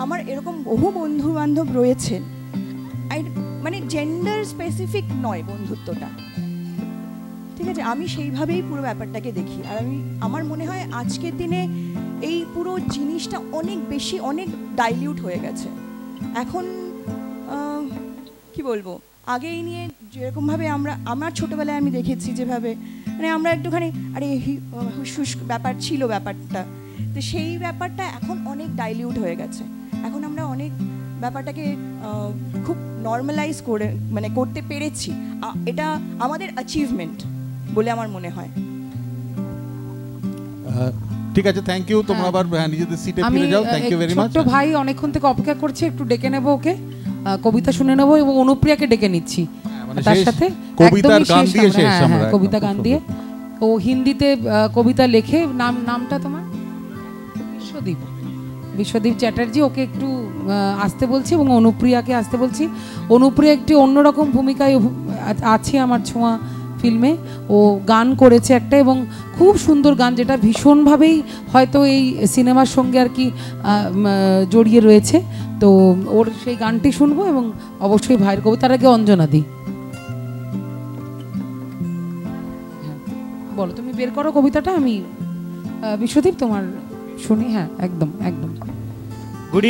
আমার এরকম বহু বন্ধু বান্ধব রয়েছেন। মানে জেন্ডার স্পেসিফিক নয় বন্ধুত্বটা, ঠিক আছে? আমি সেইভাবেই পুরো ব্যাপারটাকে দেখি। আর আমার মনে হয় আজকের দিনে এই পুরো জিনিসটা অনেক ডাইলিউট হয়ে গেছে। এখন কি বলবো, আগে এই নিয়ে যেরকমভাবে আমার ছোটোবেলায় আমি দেখেছি যেভাবে মানে আমরা একটুখানি আরে হুস হুস ব্যাপার ছিল ব্যাপারটা, তো সেই ব্যাপারটা এখন অনেক ডাইলিউট হয়ে গেছে। এখন আমরা অনেক ব্যাপারটাকে খুব নর্মালাইজ করে মানে করতে পেরেছি, এটা আমাদের অ্যাচিভমেন্ট বলে আমার মনে হয়। ঠিক আছে, থ্যাংক ইউ। তোমরা আবার নিজেদের সিটে ফিরে যাও। Thank you very much. ছোট ভাই অনেকক্ষণ থেকে অপেক্ষা করছে, একটু ডেকে নেব ওকে, কবিতা শুনে নেব এবং অনুপ্রিয়াকে ডেকে নিচ্ছি তার সাথে। কবিতার গান দিয়ে শেষ আমরা, কবিতা গান দিয়ে। ও হিন্দিতে কবিতা লেখে। নামটা তোমার? বিশ্বদীপ চ্যাটার্জি। ওকে একটু আসতে বলছি এবং অনুপ্রিয়াকে আসতে বলছি। অনুপ্রিয়া একটি অন্যরকম ভূমিকায় আছে আমার ছোঁয়া ফিল্মে। ও গান করেছে একটা এবং খুব সুন্দর গান, যেটা ভীষণভাবেই হয়তো এই সিনেমার সঙ্গে আর কি জড়িয়ে রয়েছে। তো ওর সেই গানটি শুনবো এবং অবশ্যই ভাইয়ের কবিতার আগে অঞ্জনা দি। বলো, তুমি বের করো কবিতাটা, আমি বিশ্বদীপ তোমার শুনি। হ্যাঁ, একদম একদম। Good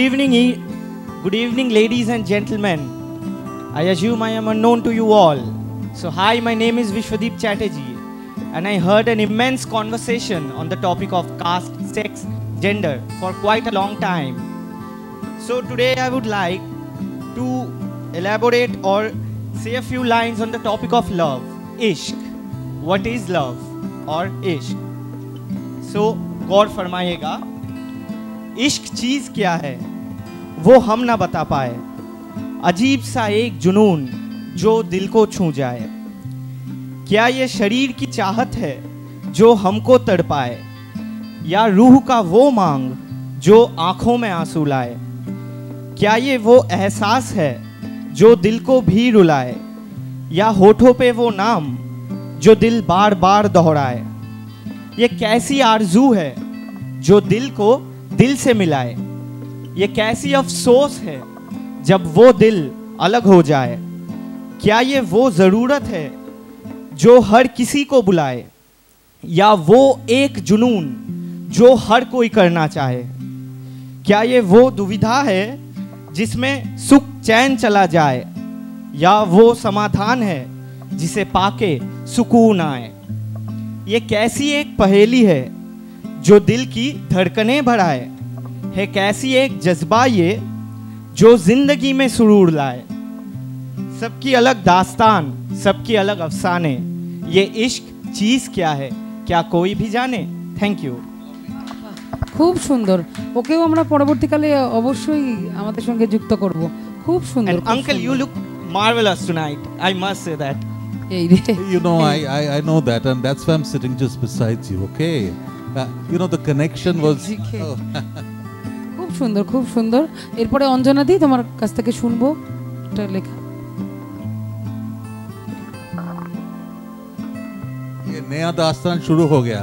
evening, ladies and gentlemen. I assume I am unknown to you all. So hi, my name is Vishwadeep Chatterjee, and I heard an immense conversation on the topic of caste, sex, gender for quite a long time. So today I would like to elaborate or say a few lines on the topic of love, ishq. What is love or ishq? So गौर फरमाइएगा, इश्क चीज क्या है वो हम ना बता पाए, अजीब सा एक जुनून जो दिल को छू जाए। क्या ये शरीर की चाहत है जो हमको तड़पाए, या रूह का वो मांग जो आंखों में आंसू लाए? क्या ये वो एहसास है जो दिल को भी रुलाए, या होठों पे वो नाम जो दिल बार बार दोहराए? ये कैसी आरज़ू है जो दिल को दिल से मिलाए, ये कैसी अफसोस है जब वो दिल अलग हो जाए? क्या ये वो ज़रूरत है जो हर किसी को बुलाए, या वो एक जुनून जो हर कोई करना चाहे? क्या ये वो दुविधा है जिसमें सुख चैन चला जाए, या वो समाधान है जिसे पाके सुकून आए? ये कैसी एक पहेली है जो दिल की धड़कनें बढ़ाए, है कैसी एक जज्बा ये जो जिंदगी में सुरूर लाए? सबकी अलग दास्तान, सबकी अलग अफसाने, ये इश्क चीज क्या है क्या कोई भी जाने? Thank you. খুব সুন্দর। ওকেও আমরা পরবর্তীকালে অবশ্যই আমাদের সঙ্গে যুক্ত করব। খুব সুন্দর। Uncle, you look marvellous tonight, I must say that. You know, I know that, and that's why I'm sitting just beside you. Okay, you know the connection was. খুব সুন্দর, খুব সুন্দর। এরপরে অঞ্জনা দি, তোমার কাছ থেকে শুনবো এটা লেখা। ये नया दास्तान शुरू हो गया।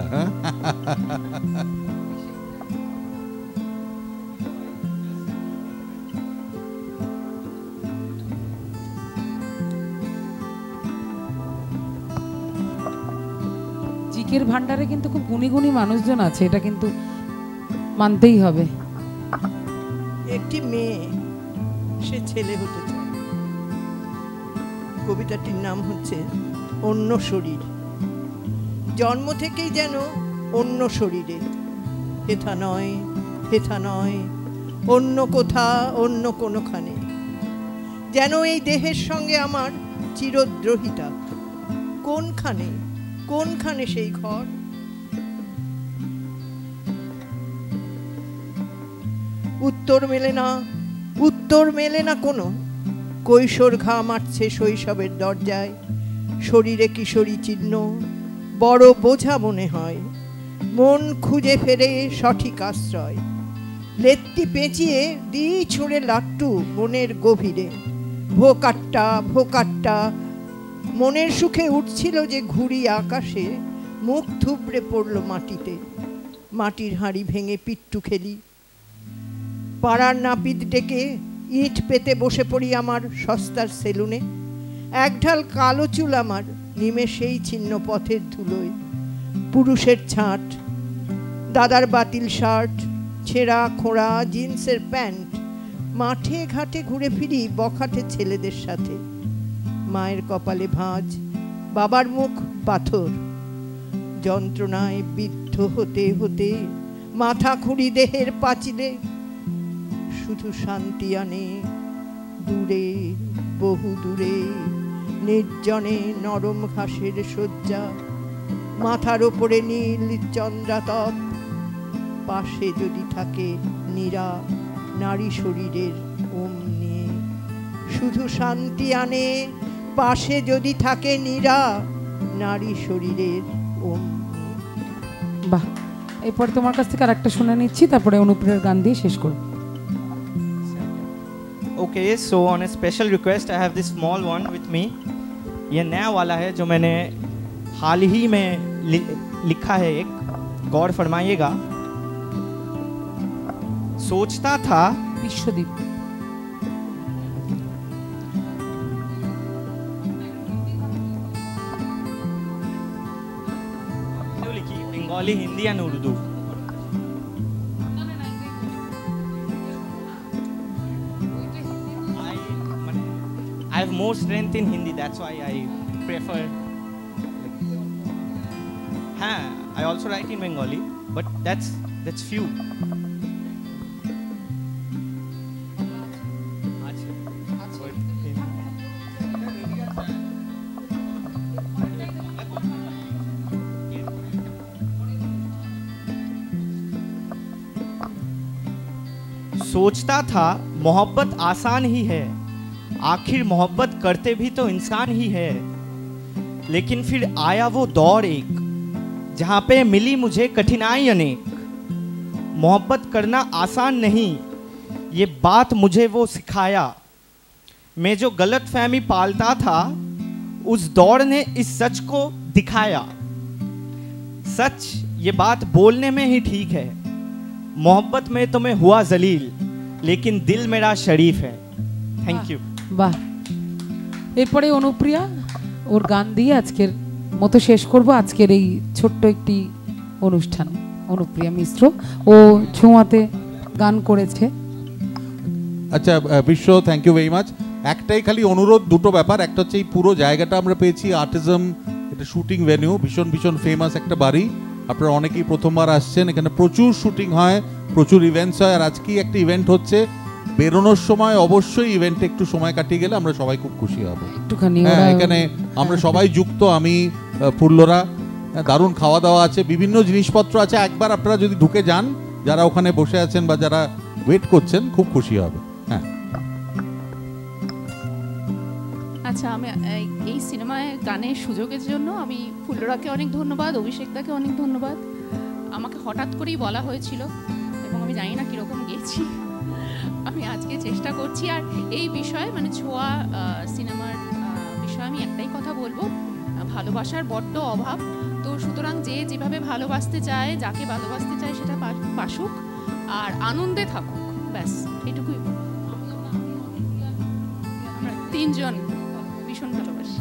জিকের ভান্ডারে কিন্তু খুব গুণী গুণী মানুষজন আছে, এটা কিন্তু মানতেই হবে। একটি মেয়ে, সে ছেলে হতে চায়। কবিতাটির নাম হচ্ছে অন্য শরীর। জন্ম থেকেই যেন অন্য শরীরে, হেথা নয় হেথা নয়, অন্য কোথা অন্য কোনোখানে, যেন এই দেহের সঙ্গে আমার চিরদ্রোহিতা। কোনখানে কোনখানে সেই ঘর? উত্তর মেলে না, উত্তর মেলে না কোনো। কৈশোর ঘা মারছে শৈশবের দরজায়, শরীরে কিশোরী চিহ্ন বড় বোঝা মনে হয়। মন খুঁজে ফেরে সঠিক আশ্রয়, লেত্তি পেঁচিয়ে দিই ছুঁড়ে লাট্টু মনের গভীরে। ভোকাট্টা ভোকাট্টা, মনের সুখে উঠছিল যে ঘুড়ি আকাশে, মুখ থুবড়ে পড়ল মাটিতে। মাটির হাঁড়ি ভেঙে পিট্টু খেলি, পাড়ার নাপিত ডেকে ইট পেতে বসে পড়ি আমার সস্তার সেলুনে। এক ঢাল কালো চুল আমার নিমেষেই ছিন্ন পথের ধুলোয়। পুরুষের ছাঁট, দাদার বাতিল শার্ট, ছেঁড়া খোঁড়া জিন্সের প্যান্ট, মাঠে ঘাটে ঘুরে ফিরি বখাটে ছেলেদের সাথে। মায়ের কপালে ভাঁজ, বাবার মুখ পাথর। যন্ত্রণায় বিদ্ধ হতে হতে মাথা খুঁড়ি দেহের পাঁচিলে, শুধু শান্তি আনে দূরে, বহু দূরে নির্জনে নরম ঘাসের শয্যা, মাথার ওপরে নীল চন্দ্রাতপ, পাশে যদি থাকে নীরা নারী শরীরের ওম নিয়ে। শুধু শান্তি আনে পাশে যদি থাকে নীরা নারী শরীরের ওম নিয়ে। বাহ, এরপর তোমার কাছ থেকে আরেকটা শুনে নিচ্ছি, তারপরে অনুপ্রিয়ার গান দিয়ে শেষ করব। Okay, so on a special request I have this small one with me. ये नया वाला है जो मैंने हाल ही में लिखा है, एक गौर फरमाइएगा। सोचता था विश्वदीप लिखी, Bengali, Hindi and Urdu. I have more strength in Hindi, that's why I prefer. I also write in Bengali, but that's few. सोचता था मोहब्बत आसान ही है, आखिर मोहब्बत करते भी तो इंसान ही है। लेकिन फिर आया वो दौर एक जहाँ पे मिली मुझे कठिनाई अनेक। मोहब्बत करना आसान नहीं, ये बात मुझे वो सिखाया। मैं जो गलत फहमी पालता था, उस दौर ने इस सच को दिखाया। सच ये बात बोलने में ही ठीक है, मोहब्बत में तो मैं हुआ जलील, लेकिन दिल मेरा शरीफ है। Thank you. বাহ, এরপরে অনুপ্রিয়া ওর গান দিয়ে আজকের মতো শেষ করব আজকের এই ছোট্ট একটি অনুষ্ঠান। অনুপ্রিয়া মিশ্র ও ছোঁয়াতে গান করেছে। আচ্ছা বিশ্ব, থ্যাংক ইউ ভেরি মাচ। একটাই খালি অনুরোধ, দুটো ব্যাপার। একটা হচ্ছে এই পুরো জায়গাটা আমরা পেয়েছি আর্টিজম, এটা শুটিং ভেন্যু, ভীষণ ভীষণ ফেমাস একটা বাড়ি। আপনারা অনেকেই প্রথমবার আসছেন, এখানে প্রচুর শুটিং হয়, প্রচুর ইভেন্টস হয়। আর আজকেই একটা ইভেন্ট হচ্ছে, বেরোনোর সময় অবশ্যই ইভেন্টে একটু সময় কাটিয়ে গেলে আমরা সবাই খুব খুশি হব। হ্যাঁ, এখানে আমরা সবাই যুক্ত, আমি ফুল্লরা, দারুণ খাওয়া দাওয়া আছে, বিভিন্ন জিনিসপত্র আছে। একবার আপনারা যদি ঢুকে যান, যারা ওখানে বসে আছেন বা যারা ওয়েট করছেন, খুব খুশি হবে। হ্যাঁ, আচ্ছা, আমি এই সিনেমায় গানের সুযোগের জন্য আমি ফুল্লরাকে অনেক ধন্যবাদ, অভিষেকদাকে অনেক ধন্যবাদ। আমাকে হঠাৎ করেই বলা হয়েছিল এবং আমি জানি না কীরকম গেছি, আমি আজকে চেষ্টা করছি। আর এই বিষয়ে মানে ছোঁয়া সিনেমার বিষয়ে আমি একটাই কথা বলবো, ভালোবাসার বড্ড অভাব। তো সুতরাং যে যেভাবে ভালোবাসতে চায়, যাকে ভালোবাসতে চায় সেটা বাসুক আর আনন্দে থাকুক, ব্যাস এটুকুই। আমরা তিনজন ভীষণ ভালোবাসি।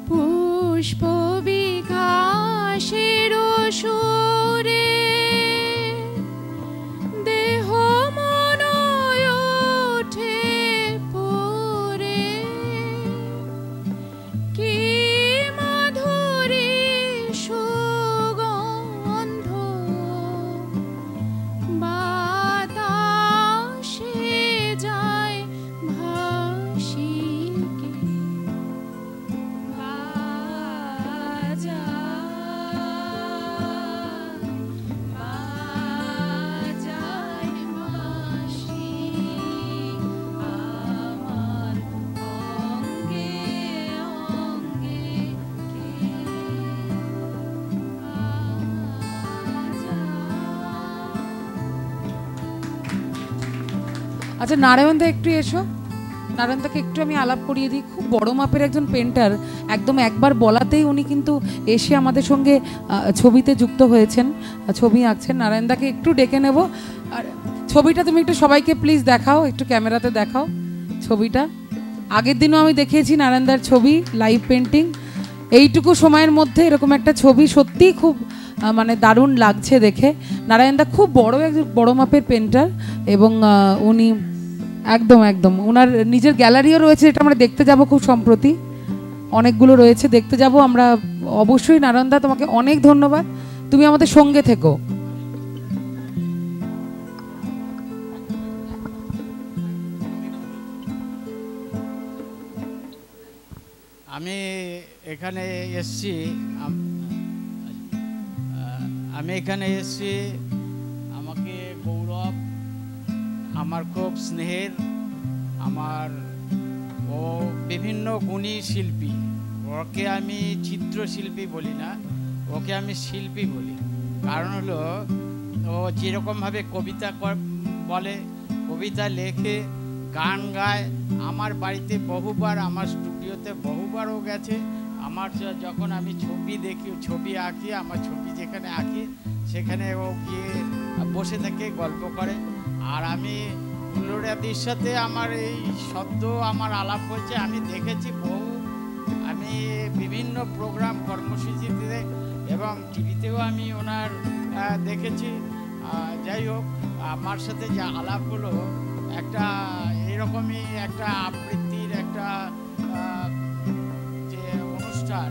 পুষ্প বিকাশের সুরে দেহ মন আচ্ছা নারায়ণদা একটু এসো, নারায়ণদাকে একটু আমি আলাপ করিয়ে দিই। খুব বড় মাপের একজন পেন্টার, একদম একবার বলাতেই উনি কিন্তু এসে আমাদের সঙ্গে ছবিতে যুক্ত হয়েছেন, ছবি আঁকছেন। নারায়ণদাকে একটু ডেকে নেব। আর ছবিটা তুমি একটু সবাইকে প্লিজ দেখাও, একটু ক্যামেরাতে দেখাও ছবিটা। আগের দিনও আমি দেখিয়েছি নারায়ণদার ছবি, লাইভ পেন্টিং। এইটুকু সময়ের মধ্যে এরকম একটা ছবি সত্যিই খুব মানে দারুণ লাগছে দেখে। নারায়ণদা খুব বড় মাপের পেন্টার এবং উনি একদম একদম ওনার নিজের গ্যালারিও রয়েছে, এটা আমরা দেখতে যাব খুব সম্প্রতি, অনেকগুলো রয়েছে, দেখতে যাব আমরা অবশ্যই। নারায়ণদা তোমাকে অনেক ধন্যবাদ, তুমি আমাদের সঙ্গে থেকো। আমি এখানে এসছি আমাকে গৌরব আমার খুব স্নেহের, আমার ও বিভিন্ন গুণী শিল্পী, ওকে আমি চিত্রশিল্পী বলি না, ওকে আমি শিল্পী বলি। কারণ হলো ও যেরকমভাবে কবিতা বলে, কবিতা লেখে, গান গায়। আমার বাড়িতে বহুবার, আমার স্টুডিওতে বহুবারও গেছে। আমার যখন আমি ছবি আঁকি, আমার ছবি যেখানে আঁকি সেখানে ও গিয়ে বসে থেকে গল্প করে। আর আমি ফুল্লরাদির সাথে আমার এই শব্দ আমার আলাপ হয়েছে, আমি দেখেছি আমি বিভিন্ন প্রোগ্রাম কর্মসূচিতে এবং টিভিতেও আমি ওনার দেখেছি। যাই হোক, আমার সাথে যে আলাপ হলো একটা এরকমই একটা আবৃত্তির একটা যে অনুষ্ঠান,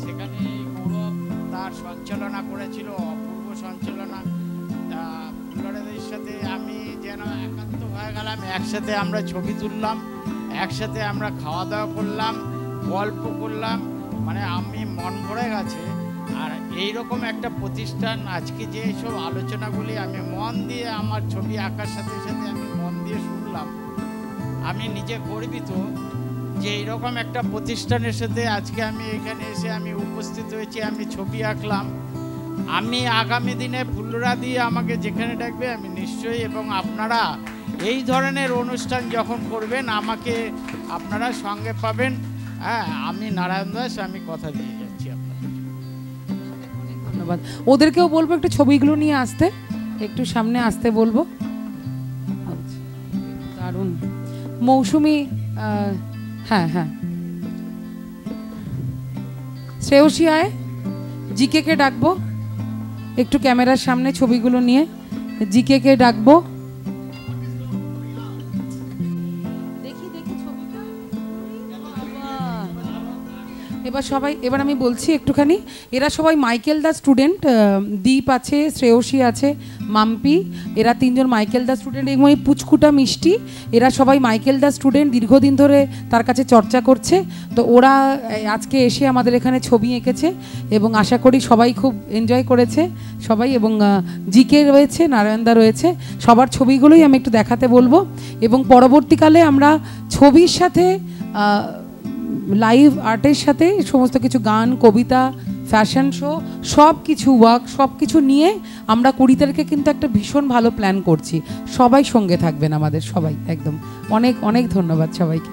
সেখানে গৌরব তার সঞ্চালনা করেছিল, অপূর্ব সঞ্চালনা। ফুল্লরাদির সাথে আমি যেন একাত্ম হয়ে গেলাম, একসাথে আমরা ছবি তুললাম, একসাথে আমরা খাওয়া দাওয়া করলাম, গল্প করলাম, মানে আমি মন ভরে গেছে। আর এইরকম একটা প্রতিষ্ঠান, আজকে যে সব আলোচনাগুলি আমি মন দিয়ে, আমার ছবি আঁকার সাথে সাথে আমি মন দিয়ে শুনলাম, আমি নিজে গর্বিত যে এইরকম একটা প্রতিষ্ঠানের সাথে আজকে আমি এখানে এসে আমি উপস্থিত হয়েছি, আমি ছবি আঁকলাম। আমি আগামী দিনে ফুল্লরাদি আমাকে যেখানে ডাকবে আমি নিশ্চয়ই, এবং আপনারা এই ধরনের অনুষ্ঠান যখন করবেন আমাকে আপনারা সঙ্গে পাবেন। হ্যাঁ, আমি নারায়ণ দাস, আমি কথা দিয়ে যাচ্ছি আপনাদের। ধন্যবাদ। ওদেরকেও বলবো একটু ছবিগুলো নিয়ে আসতে, একটু সামনে আসতে বলবো। দারুণ। মৌসুমি, হ্যাঁ হ্যাঁ, শ্রেয়সী আয়, জিকে কে ডাকবো একটু ক্যামেরার সামনে ছবিগুলো নিয়ে, জিকে কে ডাকবো। এবার আমি বলছি একটুখানি, এরা সবাই মাইকেল দা স্টুডেন্ট, দীপ আছে, শ্রেয়সী আছে, মাম্পি, এরা তিনজন মাইকেল দা স্টুডেন্ট। এবং এই পুচকুটা মিষ্টি, এরা সবাই মাইকেল দা স্টুডেন্ট, দীর্ঘদিন ধরে তার কাছে চর্চা করছে। তো ওরা আজকে এসে আমাদের এখানে ছবি এঁকেছে এবং আশা করি সবাই খুব এনজয় করেছে সবাই। এবং জিকে রয়েছে, নারায়ণদা রয়েছে, সবার ছবিগুলোই আমি একটু দেখাতে বলবো। এবং পরবর্তীকালে আমরা ছবির সাথে লাইভ আর্টের সাথে সমস্ত কিছু গান, কবিতা, ফ্যাশন শো, সব কিছু ওয়ার্ক, সব কিছু নিয়ে আমরা 20 তারিখে কিন্তু একটা ভীষণ ভালো প্ল্যান করছি। সবাই সঙ্গে থাকবেন আমাদের, সবাই একদম। অনেক অনেক ধন্যবাদ সবাইকে।